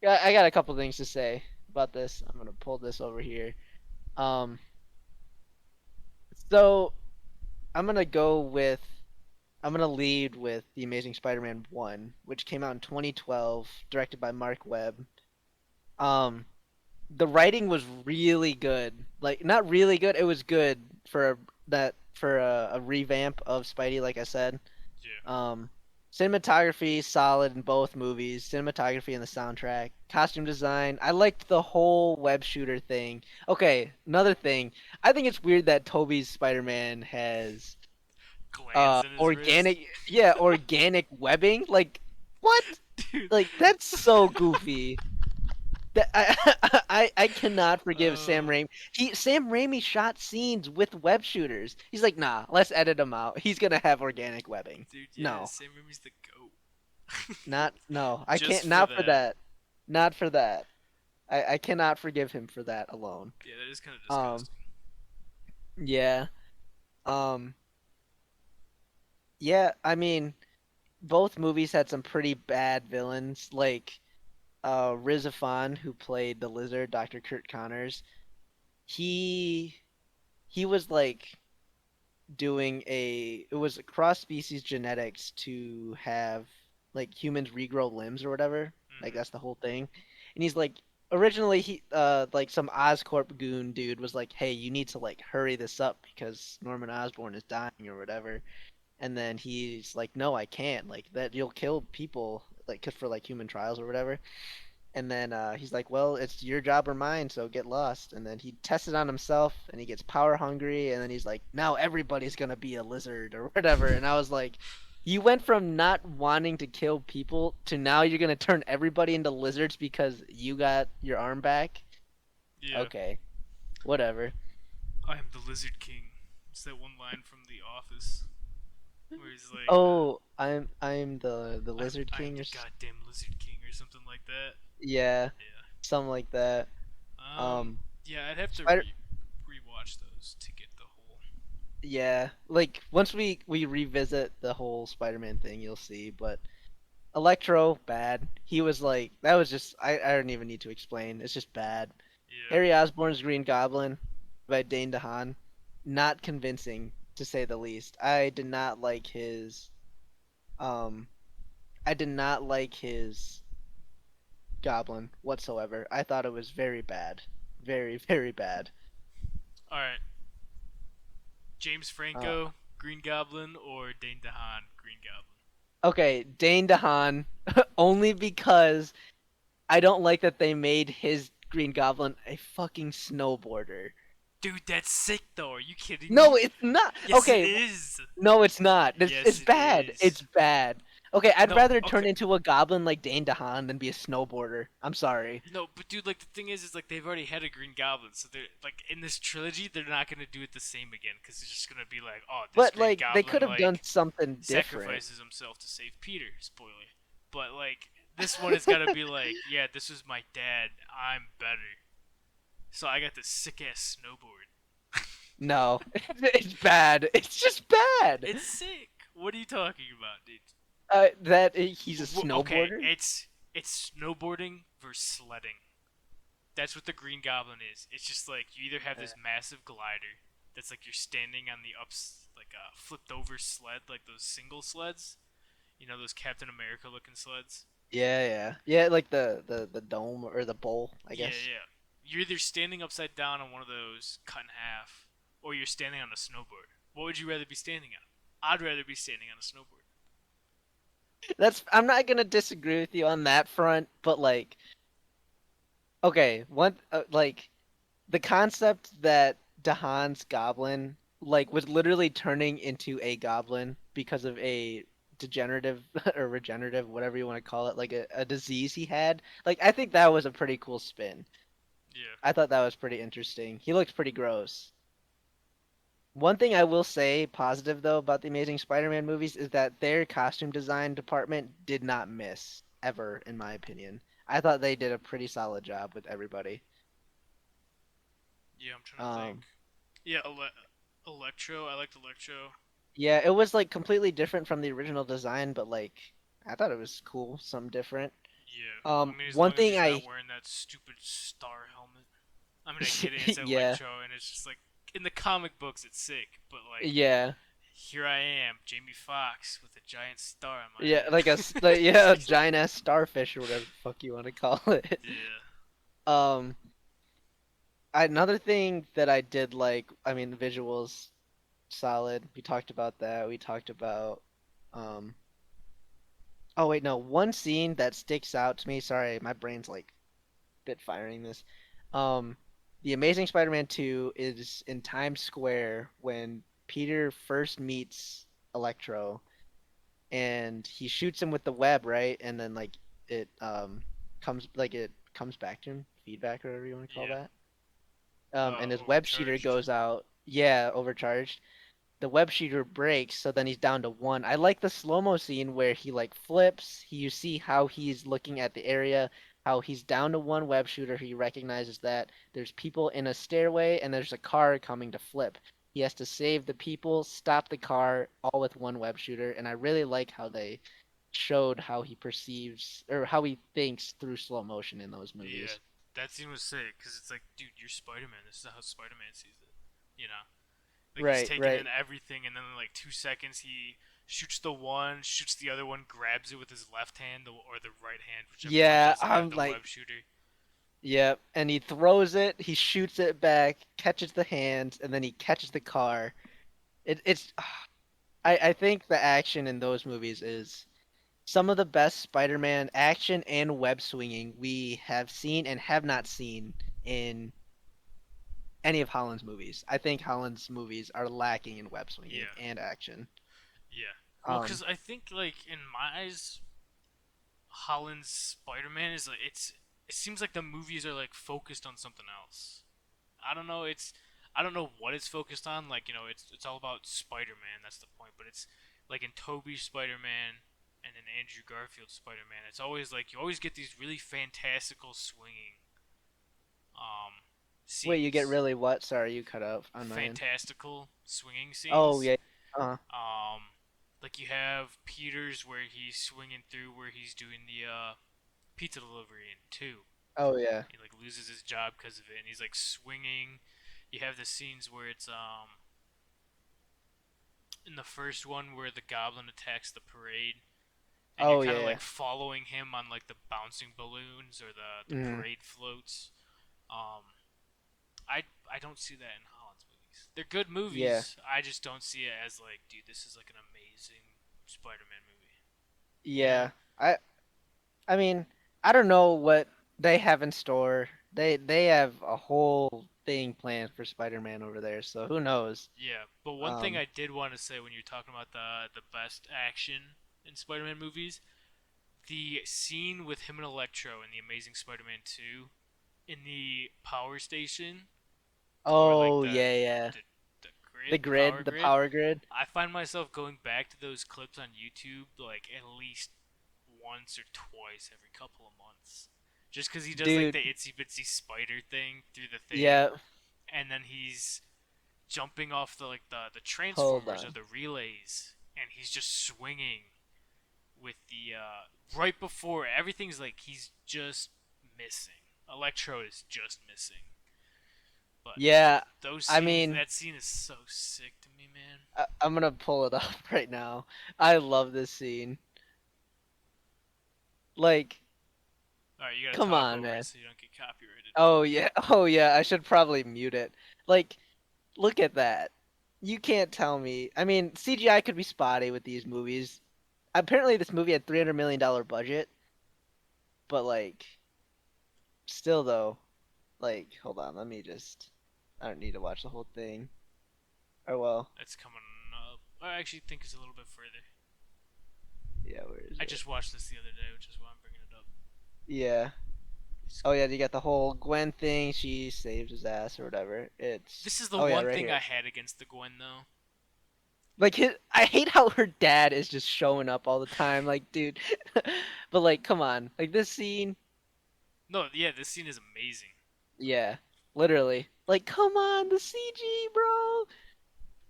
B: a couple things to say about this. I'm gonna pull this over here. Um, so I'm gonna go with I'm gonna lead with the Amazing Spider-Man one, which came out in 2012, directed by Mark Webb. Um, the writing was really good. Like not really good, it was good for a revamp of Spidey, like I said.
A: Yeah.
B: Um, cinematography solid in both movies. Cinematography and the soundtrack, costume design. I liked the whole web shooter thing. Okay, another thing. I think it's weird that Toby's Spider-Man has
A: Glands in his wrist.
B: organic webbing. Like what?
A: Dude.
B: Like that's so goofy. That I cannot forgive Sam
A: Oh.
B: Raimi. Sam Raimi shot scenes with web shooters. He's like, nah, let's edit him out. He's gonna have organic webbing.
A: Dude, yeah,
B: No,
A: Sam Raimi's the goat.
B: not no. I
A: Just
B: can't.
A: for
B: Not for
A: that.
B: that. Not for that. I cannot forgive him for that alone.
A: Yeah, that is kind of
B: Um.
A: disgusting.
B: Yeah. Um. Yeah. I mean, both movies had some pretty bad villains, like Riz Ahmed, who played the Lizard, Dr. Kurt Connors. He he was like doing it was cross species genetics to have like humans regrow limbs or whatever. Like
A: Hmm.
B: that's the whole thing. And he's like originally he like some Oscorp goon dude was like, "Hey, you need to like hurry this up because Norman Osborn is dying or whatever." And then he's like, "No, I can't. Like that you'll kill people like 'cause for like human trials or whatever." And then he's like, "Well, it's your job or mine, so get lost." And then he tests it on himself, and he gets power hungry. And then he's like, "Now everybody's gonna be a lizard or whatever." And I was like, "You went from not wanting to kill people to now you're gonna turn everybody into lizards because you got your arm back."
A: Yeah.
B: Okay, whatever.
A: I am the Lizard King. It's that one line from The Office where he's like,
B: I'm the Lizard
A: I am
B: King
A: the goddamn Lizard King or something like that.
B: yeah,
A: Yeah.
B: something like that.
A: Um.
B: Um,
A: Yeah, I'd have to
B: Spider
A: rewatch those to get the whole.
B: Yeah, like once we revisit the whole Spider-Man thing, you'll see. But Electro, bad. He was like that was just I don't even need to explain. It's just bad.
A: Yeah.
B: Harry Osborn's Green Goblin by Dane DeHaan, not convincing to say the least. Um I did not like his Goblin whatsoever. I thought it was very bad, very very bad.
A: All right. James
B: Uh,
A: Franco, Green Goblin, or Dane DeHaan, Green Goblin.
B: okay, Dane DeHaan, only because I don't like that they made his Green Goblin a fucking snowboarder.
A: Dude, that's sick though. Are you kidding
B: No,
A: me?
B: it's not.
A: Yes, it
B: Okay,
A: is.
B: no, it's not.
A: Yes,
B: It's
A: it
B: bad.
A: is.
B: It's bad. Okay, I'd
A: No,
B: rather turn
A: okay.
B: into a goblin like Dane DeHaan than be a snowboarder. I'm sorry.
A: No, but dude, like the thing is like they've already had a Green Goblin, so they're like in this trilogy, they're not gonna do it the same again because it's just gonna be like, oh, this
B: But
A: Green
B: like they could
A: Goblin
B: have done
A: like
B: something different.
A: sacrifices himself to save Peter. Spoiler. But like this one is gotta be like, yeah, this is my dad. I'm better, so I got this sick ass snowboard.
B: No, it's bad. It's just bad.
A: It's sick. What are you talking about, dude?
B: He's a
A: Okay,
B: snowboarder.
A: it's snowboarding versus sledding. That's what the Green Goblin is. It's just like you either have this massive glider that's like you're standing on the ups like a flipped over sled, like those single sleds. You know those Captain America looking sleds.
B: Yeah, yeah, yeah. Like the dome or the bowl, I
A: Yeah,
B: guess.
A: yeah. You're either standing upside down on one of those cut in half, or you're standing on a snowboard. What would you rather be standing on? I'd rather be standing on a snowboard.
B: That's I'm not gonna disagree with you on that front, but like, okay, one like the concept that Dahan's goblin like was literally turning into a goblin because of a degenerative or regenerative, whatever you want to call it, like a disease he had. Like I think that was a pretty cool spin.
A: Yeah,
B: I thought that was pretty interesting. He looked pretty gross. One thing I will say positive though about the Amazing Spider-Man movies is that their costume design department did not miss ever, in my opinion. I thought they did a pretty solid job with everybody.
A: yeah. I'm trying to think.
B: Um,
A: Yeah, Electro. I liked Electro.
B: yeah, it was like completely different from the original design, but like I thought it was cool, something different.
A: Yeah, I mean, as
B: One
A: long as
B: thing
A: he's not
B: I,
A: wearing that stupid star helmet. I mean, I get it, it's
B: yeah,
A: Electro, and it's just like in the comic books, it's sick. But like,
B: yeah,
A: here I am, Jamie Foxx, with a giant star on my
B: yeah, like like,
A: head.
B: yeah, a giant ass starfish or whatever the fuck you want to call it.
A: Yeah,
B: Um, Another thing that I did like, I mean, the visuals solid. We talked about that. We talked about, um, oh wait, no, one scene that sticks out to me. Sorry, my brain's like bit firing this. Um, the Amazing Spider-Man 2 is in Times Square when Peter first meets Electro and he shoots him with the web, right? And then like it it comes back to him, feedback or whatever you want to call
A: yeah.
B: that. And his web shooter
A: Overcharged.
B: goes out. Yeah, overcharged. The web shooter breaks, so then he's down to one. I like the slow-mo scene where he like flips. You see how he's looking at the area, how he's down to one web shooter. He recognizes that there's people in a stairway and there's a car coming to flip. He has to save the people, stop the car, all with one web shooter. And I really like how they showed how he perceives or how he thinks through slow motion in those
A: Yeah,
B: movies.
A: that scene was sick because it's like, dude, you're Spider-Man. This is how Spider-Man sees it. You know, like he's
B: Right,
A: taking in
B: right.
A: everything, and then in like 2 seconds he shoots the one, shoots the other one, grabs it with his left hand or the right hand, whichever one
B: Yeah,
A: doesn't have
B: I'm
A: the
B: like,
A: web shooter.
B: yep, and he throws it, he shoots it back, catches the hands, and then he catches the car. It's I think the action in those movies is some of the best Spider-Man action and web swinging we have seen and have not seen in any of Holland's movies. I think Holland's movies are lacking in web swinging
A: Yeah,
B: and action.
A: yeah. Well,
B: Um,
A: because I think like in my eyes, Holland's Spider-Man is like it's. It seems like the movies are like focused on something else. I don't know. I don't know what it's focused on. Like it's all about Spider-Man. That's the point. But it's like in Tobey's Spider-Man and in Andrew Garfield's Spider-Man. It's always like you always get these really fantastical swinging um
B: Wait, you get
A: scenes.
B: really what? Sorry, you cut out on my end.
A: Fantastical swinging
B: Oh
A: scenes.
B: yeah. Uh,
A: Like you have Peter's where he's swinging through where he's doing the pizza delivery in two.
B: oh yeah.
A: He like loses his job because of it, and he's like swinging. You have the scenes where it's in the first one where the goblin attacks the parade, and you're
B: Oh
A: kind of
B: yeah.
A: like following him on like the bouncing balloons or the
B: Mm,
A: parade floats. Um, I don't see that in Holland's movies. They're good
B: yeah.
A: movies. I just don't see it as like, dude, this is like an amazing Spider-Man movie. You know?
B: Yeah. I mean, I don't know what they have in store. They have a whole thing planned for Spider-Man over there, so who knows?
A: Yeah. But one thing
B: Um,
A: I did want to say when you're talking about the best action in Spider-Man movies, the scene with him and Electro in the Amazing Spider-Man 2 in the power station or like
B: oh
A: the
B: yeah, yeah.
A: the, the grid, the power
B: The
A: grid.
B: power grid.
A: I find myself going back to those clips on YouTube like at least once or twice every couple of months. Just because he does like
B: Dude,
A: the itsy bitsy spider thing through the thing,
B: yeah,
A: and then he's jumping off the
B: hold
A: transformers or
B: on.
A: the relays, and he's just swinging with the right before everything's like he's just missing. Electro is just missing. But
B: Yeah,
A: those
B: I
A: scenes,
B: mean,
A: that scene is so sick to me, man.
B: I'm gonna pull it up right now. I love this scene. Like,
A: All right, you gotta
B: come
A: talk
B: on,
A: over it
B: man.
A: so you don't get copyrighted.
B: Oh yeah. Oh yeah. I should probably mute it. Like, look at that. You can't tell me. I mean, CGI could be spotty with these movies. Apparently, this movie had $300 million budget, but like, still though, like, hold on. Let me just. I don't need to watch the whole thing. Oh well.
A: It's coming up. I actually think it's a little bit further.
B: Yeah. Where is
A: I
B: it?
A: just watched this the other day, which is why I'm bringing it up.
B: Yeah.
A: It's,
B: Oh yeah. You got the whole Gwen thing. She saves his ass or whatever. It's.
A: this is the
B: Oh yeah,
A: one
B: right
A: thing I
B: here.
A: had against the Gwen, though.
B: Like I hate how her dad is just showing up all the time. Like, dude. But like, come on. Like this scene.
A: No, yeah, this scene is amazing.
B: Yeah. Literally. Like, come on, the CG, bro.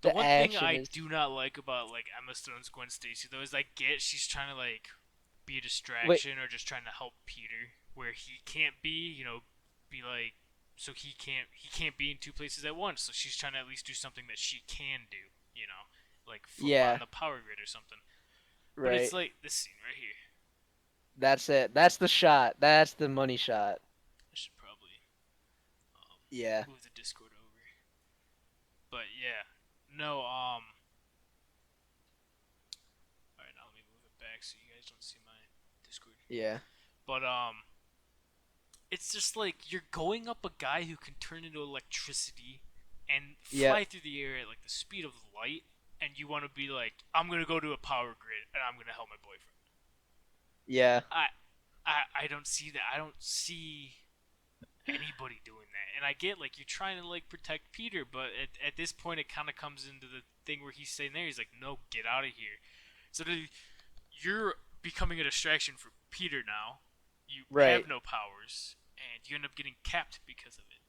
A: The
B: The
A: one thing
B: action
A: I
B: is.
A: do not like about like Emma Stone's Gwen Stacy though is I get she's trying to like be a
B: Wait.
A: distraction or just trying to help Peter where he can't be, be like so he can't be in two places at once. So she's trying to at least do something that she can do, like flip on
B: Yeah.
A: the power grid or something. But it's
B: Right.
A: like this scene right here.
B: That's it. That's the shot. That's the money shot.
A: I should probably um,
B: Yeah.
A: move the Discord over. But yeah, no. All right, now let me move it back so you guys don't see my Discord.
B: Yeah.
A: But it's just like you're going up a guy who can turn into electricity and
B: Yep.
A: fly through the air at like the speed of light, and you want to be like, I'm gonna go to a power grid and I'm gonna help my boyfriend.
B: Yeah.
A: I, I don't see that. I don't see anybody doing that. And I get like you're trying to like protect Peter, but at this point it kind of comes into the thing where he's saying there, he's like, no, get out of here. So you're becoming a distraction for Peter now. You
B: Right.
A: have no powers, and you end up getting capped because of it.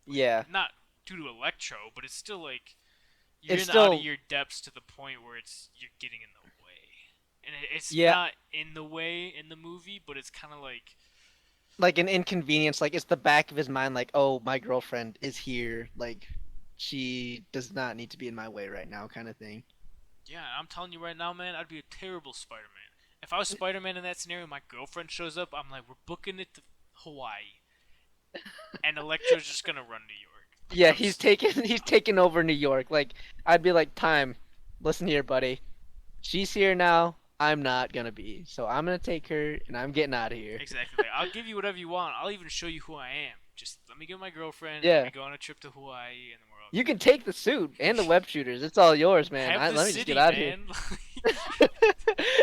A: Like
B: Yeah.
A: not due to Electro, but it's still like you're
B: It's
A: in out of
B: still.
A: your depths to the point where you're getting in the way, and it's
B: Yeah.
A: not in the way in the movie, but it's kind of like
B: Like an inconvenience. Like it's the back of his mind. Like, oh, my girlfriend is here. Like, she does not need to be in my way right now, kind of thing.
A: yeah, I'm telling you right now, man, I'd be a terrible Spider-Man. If I was Spider-Man in that scenario, my girlfriend shows up, I'm like, we're booking it to Hawaii, and Electro's just gonna run New York. Like
B: Yeah,
A: I'm,
B: he's taking he's taking over New York. Like I'd be like, time, listen here, buddy. She's here now. I'm not gonna be. So I'm gonna take her and I'm getting out of here.
A: exactly. Like I'll give you whatever you want. I'll even show you who I am. Just let me get my girlfriend. Let me
B: Yeah.
A: go on a trip to Hawaii, and then we're all
B: You can
A: good.
B: take the suit and the web shooters. It's all yours, man.
A: Have the
B: Let me just get
A: city,
B: out of here.
A: man.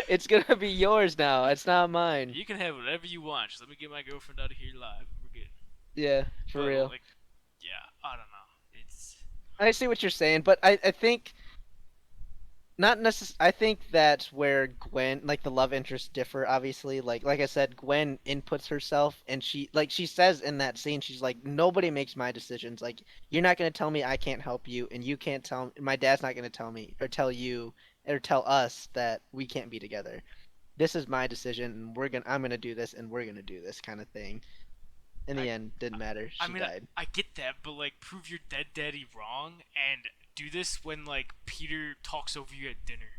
B: It's gonna be yours now. It's not mine.
A: You can have whatever you want. Just let me get my girlfriend out of here live, and we're good.
B: Yeah, for
A: But
B: real.
A: like, yeah, I don't know. It's
B: I see what you're saying, but I think not necess- I think that's where Gwen, like the love interests differ, obviously. Like I said, Gwen inputs herself and she says in that scene, she's like, nobody makes my decisions. Like, you're not gonna tell me I can't help you, and you can't tell my dad's not gonna tell me or tell you or tell us that we can't be together. This is my decision, and I'm gonna do this, and we're gonna do this kind of thing. In
A: I
B: the end, didn't matter.
A: I
B: She
A: mean,
B: died.
A: I get that, but like, prove your dead daddy wrong and do this when like Peter talks over you at dinner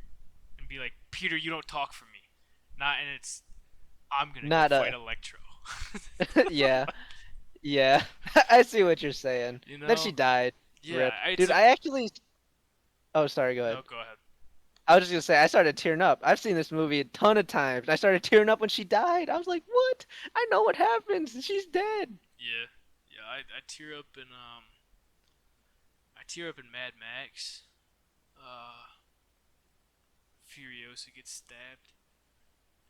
A: and be like, Peter, you don't talk for me. Not, and it's I'm gonna go
B: Not
A: fight
B: a
A: Electro.
B: yeah. Yeah, I see what you're saying.
A: you
B: Then she
A: know?
B: died.
A: Yeah,
B: Rip.
A: it's
B: Dude,
A: a
B: I actually. Oh, sorry, go ahead.
A: no. Go ahead.
B: I was just gonna say, I started tearing up. I've seen this movie a ton of times. I started tearing up when she died. I was like, what? I know what happens. She's dead.
A: Yeah, yeah. I tear up in Mad Max. Uh, Furiosa gets stabbed.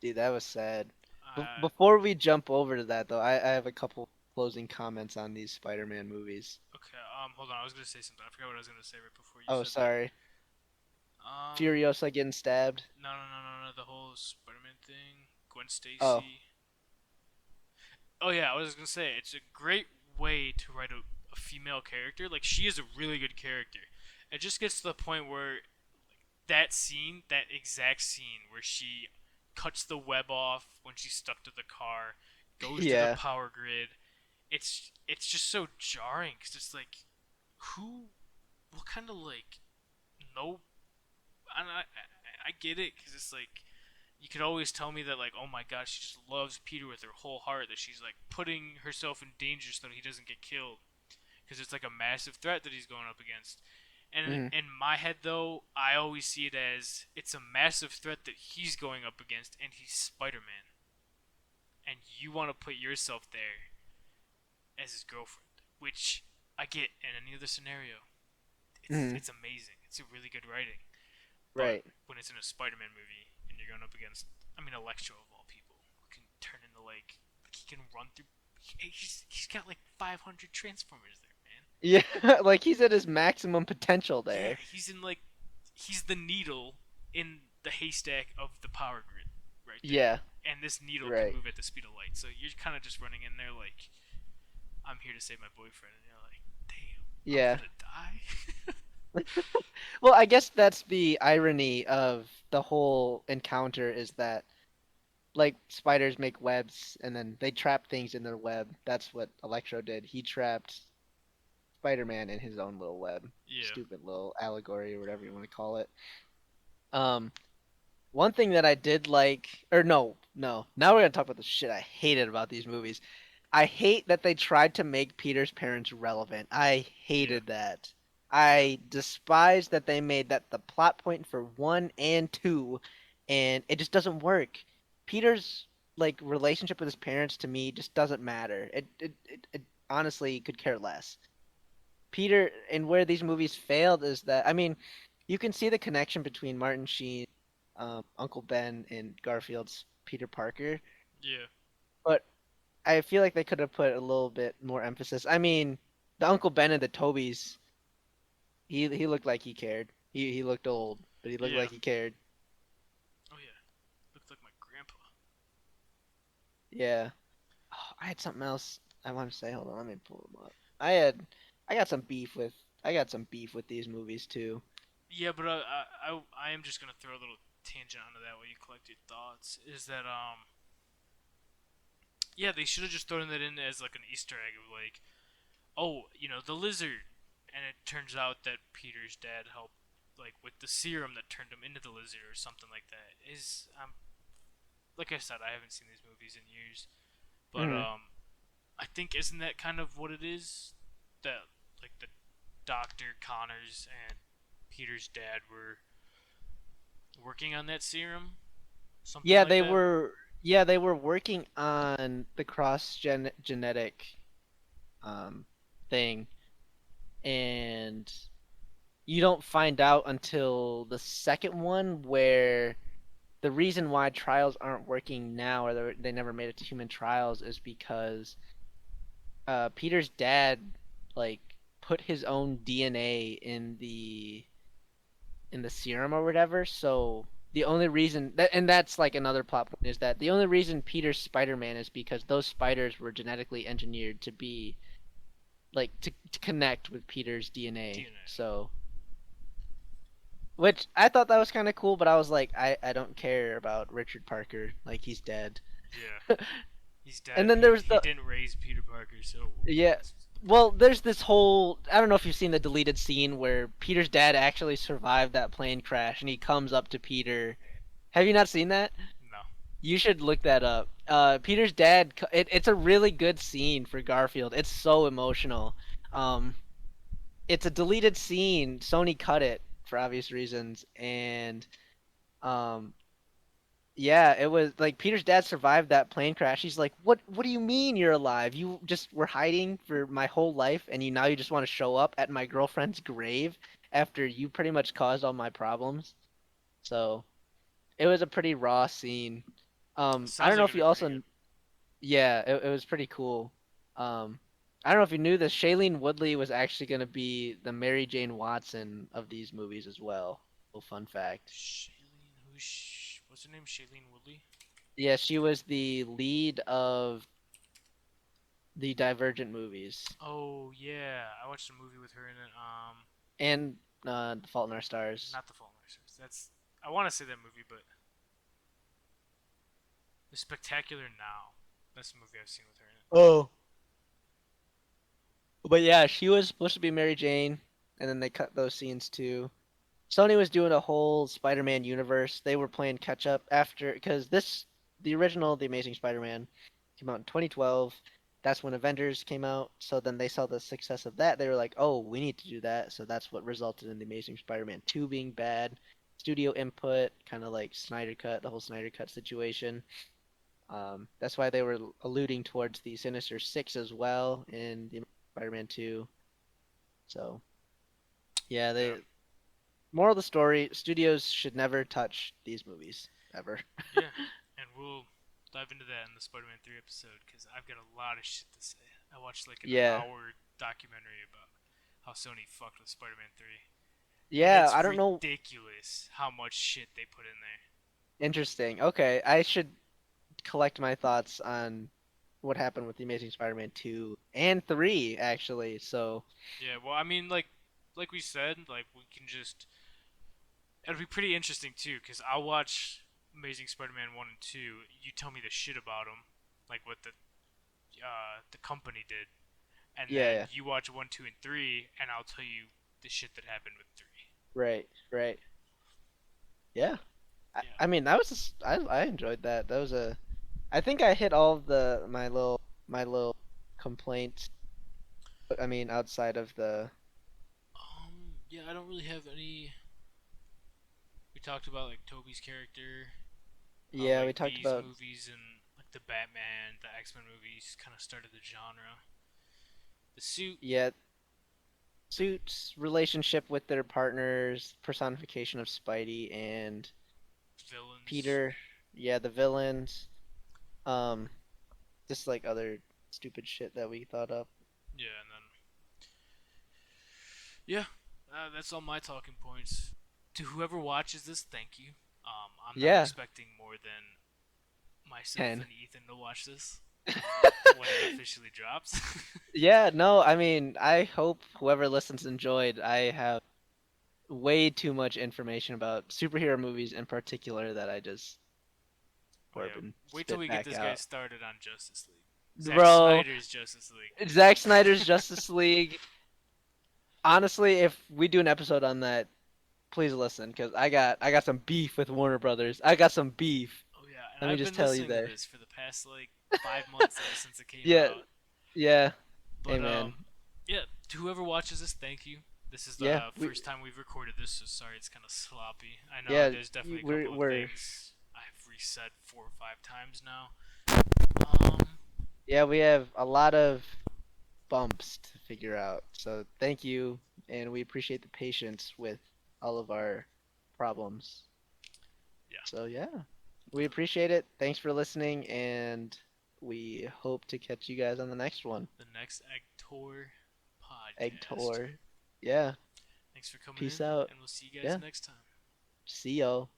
B: Dude, that was sad.
A: Uh,
B: Before we jump over to that, though, I have a couple closing comments on these Spider-Man movies.
A: okay. Hold on. I was gonna say something. I forgot what I was gonna say right before you
B: Oh,
A: said that.
B: sorry.
A: Um,
B: Furiosa getting stabbed.
A: no, no, no, no, no. The whole Spider-Man thing. Gwen
B: Oh,
A: Stacy. Oh yeah, I was gonna say it's a great way to write a female character. Like she is a really good character. It just gets to the point where that scene, that exact scene where she cuts the web off when she's stuck to the car, goes to the
B: yeah.
A: power grid. It's just so jarring because it's like, who, what kind of like, no, I get it because it's like you could always tell me that like, oh my god, she just loves Peter with her whole heart, that she's like putting herself in danger so that he doesn't get killed because it's like a massive threat that he's going up against. And
B: Hmm.
A: in my head though, I always see it as it's a massive threat that he's going up against and he's Spider-Man. And you want to put yourself there as his girlfriend, which I get in any other scenario.
B: Hmm.
A: It's amazing. It's a really good writing. But
B: Right.
A: when it's in a Spider-Man movie and you're going up against, I mean, Electro of all people, who can turn into like he can run through. He's got like 500 Transformers there, man.
B: Yeah, like he's at his maximum potential
A: Yeah,
B: there.
A: he's the needle in the haystack of the power grid right there.
B: Yeah,
A: And this needle can
B: right.
A: move at the speed of light. So you're kind of just running in there like I'm here to save my boyfriend, and you're like, damn, I'm
B: Yeah.
A: gonna die.
B: Well, I guess that's the irony of the whole encounter is that like spiders make webs and then they trap things in their web. That's what Electro did. He trapped Spider-Man in his own little web.
A: Yeah,
B: Stupid little allegory or whatever you want to call it. Um, One thing that I did like, or no, no. Now we're gonna talk about the shit I hated about these movies. I hate that they tried to make Peter's parents relevant. I
A: yeah,
B: hated that.
A: yeah,
B: I despise that they made that the plot point for one and two, and it just doesn't work. Peter's like relationship with his parents to me just doesn't matter. It honestly could care less. Peter and where these movies failed is that I mean, you can see the connection between Martin Sheen, Uncle Ben, and Garfield's Peter Parker,
A: yeah,
B: but I feel like they could have put a little bit more emphasis. I mean, the Uncle Ben and the Tobys, he looked like he cared. He looked old, but he looked
A: yeah.
B: like he cared.
A: Oh yeah, looks like my grandpa.
B: Yeah. Oh, I had something else I want to say. Hold on, let me pull them up. I had I got some beef with I got some beef with these movies too.
A: Yeah, but I am just gonna throw a little tangent onto that while you collect your thoughts. Is that yeah, they should have just thrown that in as like an Easter egg of like, oh, the lizard, and it turns out that Peter's dad helped like with the serum that turned him into the lizard or something like that. Is like I said, I haven't seen these movies in years, but
B: Hmm.
A: I think isn't that kind of what it is that like the Doctor Connors and Peter's dad were working on that serum, something
B: Yeah,
A: like
B: they
A: that.
B: were yeah, they were working on the genetic um thing and you don't find out until the second one where the reason why trials aren't working now or they never made it to human trials is because Peter's dad like put his own DNA in the serum or whatever. So the only reason that and that's like another plot point is that the only reason Peter's Spider-Man is because those spiders were genetically engineered to be like to connect with Peter's DNA.
A: DNA.
B: So which I thought that was kind of cool, but I was like, I don't care about Richard Parker. Like he's dead.
A: Yeah, he's
B: And
A: dead.
B: then there was
A: He
B: the
A: didn't raise Peter Parker, so
B: yeah.
A: what's the point?
B: Well, there's this whole I don't know if you've seen the deleted scene where Peter's dad actually survived that plane crash and he comes up to Peter. Have you not seen that?
A: No.
B: You should look that up. Peter's dad. It's a really good scene for Garfield. It's so emotional. Um, it's a deleted scene. Sony cut it for obvious reasons, and um, yeah, it was like Peter's dad survived that plane crash. He's like, What do you mean you're alive? You just were hiding for my whole life, and you just want to show up at my girlfriend's grave after you pretty much caused all my problems." So it was a pretty raw scene. I
A: Sounds
B: don't know
A: like
B: if
A: it'd
B: you
A: be pretty good.
B: also, yeah, it was pretty cool. Um, I don't know if you knew this. Shailene Woodley was actually going to be the Mary Jane Watson of these movies as well. Little fun fact.
A: What's her name? Shailene Woodley.
B: Yeah, she was the lead of the Divergent movies
A: Oh yeah, I watched a movie with her in it.
B: and The Fault in Our Stars.
A: Not The Fault in Our Stars. That's I want to say that movie, but The Spectacular Now. That's the movie I've seen with her in it.
B: Oh. But yeah, she was supposed to be Mary Jane, and then they cut those scenes too. Sony was doing a whole Spider-Man universe. They were playing catch up after because the original The Amazing Spider-Man came out in 2012. That's when Avengers came out. So then they saw the success of that. They were like, "Oh, we need to do that." So that's what resulted in The Amazing Spider-Man 2 being bad. Studio input, kind of like Snyder Cut, the whole Snyder Cut situation. That's why they were alluding towards the Sinister Six as well in the Spider-Man 2. So yeah,
A: Yeah,
B: they moral of the story: studios should never touch these movies ever.
A: yeah, and we'll dive into that in the Spider-Man 3 episode because I've got a lot of shit to say. I watched like an
B: Yeah,
A: hour documentary about how Sony fucked with Spider-Man 3, and
B: yeah.
A: it's
B: I don't know.
A: ridiculous how much shit they put in there.
B: Interesting. Okay, I should collect my thoughts on what happened with the Amazing Spider-Man 2 and 3 actually. So
A: Yeah, well, I mean, like we said, like we can just it'll be pretty interesting too because I'll watch Amazing Spider-Man 1 and 2. You tell me the shit about them, like what the company did, and
B: yeah,
A: then
B: yeah.
A: you watch 1, 2, and 3, and I'll tell you the shit that happened with 3.
B: Right, right. Yeah. I
A: Yeah.
B: mean, that was I enjoyed that. That was a I think I hit all of the my little complaints. I mean, outside of the
A: Yeah, I don't really have any. We talked about like Toby's character, how
B: yeah,
A: like
B: we talked
A: these
B: about
A: movies and like the Batman, the X-Men movies kind of started the genre. The suit,
B: yeah, Suits relationship with their partners, personification of Spidey and
A: villains,
B: Peter. Yeah, the villains. Um, just like other stupid shit that we thought up.
A: yeah, and then yeah, that's all my talking points. To whoever watches this, thank you. I'm not
B: Yeah,
A: expecting more than myself
B: 10.
A: and Ethan to watch this when it officially drops.
B: Yeah, no, I mean, I hope whoever listens enjoyed. I have way too much information about superhero movies in particular that I just
A: Oh
B: warp
A: yeah,
B: and
A: wait till
B: spit
A: we get
B: back
A: this guy
B: out.
A: started on Justice League. Zack
B: Bro,
A: Snyder's Justice League.
B: Zack Snyder's Justice League. Honestly, if we do an episode on that, please listen, because I got some beef with Warner Brothers. I got some beef.
A: Oh yeah, and
B: Let me
A: I've
B: just
A: been
B: tell you
A: listening to
B: there.
A: this for the past like 5 months ever since it came
B: Yeah,
A: out.
B: yeah. Hey
A: But
B: man.
A: yeah, to whoever watches this, thank you. This is
B: Yeah,
A: the
B: we
A: first time we've recorded this, so sorry it's kind of sloppy. I know
B: yeah,
A: there's definitely a
B: we're
A: couple of
B: we're
A: things I've reset 4 or 5 times now. Um,
B: yeah, we have a lot of bumps to figure out. So thank you, and we appreciate the patience with all of our problems.
A: yeah,
B: So yeah, we appreciate it. Thanks for listening, and we hope to catch you guys on the next one.
A: the next Egg Tour
B: Egg
A: podcast.
B: Tour. Yeah.
A: Thanks for coming
B: Peace
A: in,
B: out.
A: and we'll see you guys
B: Yeah.
A: next time.
B: See y'all.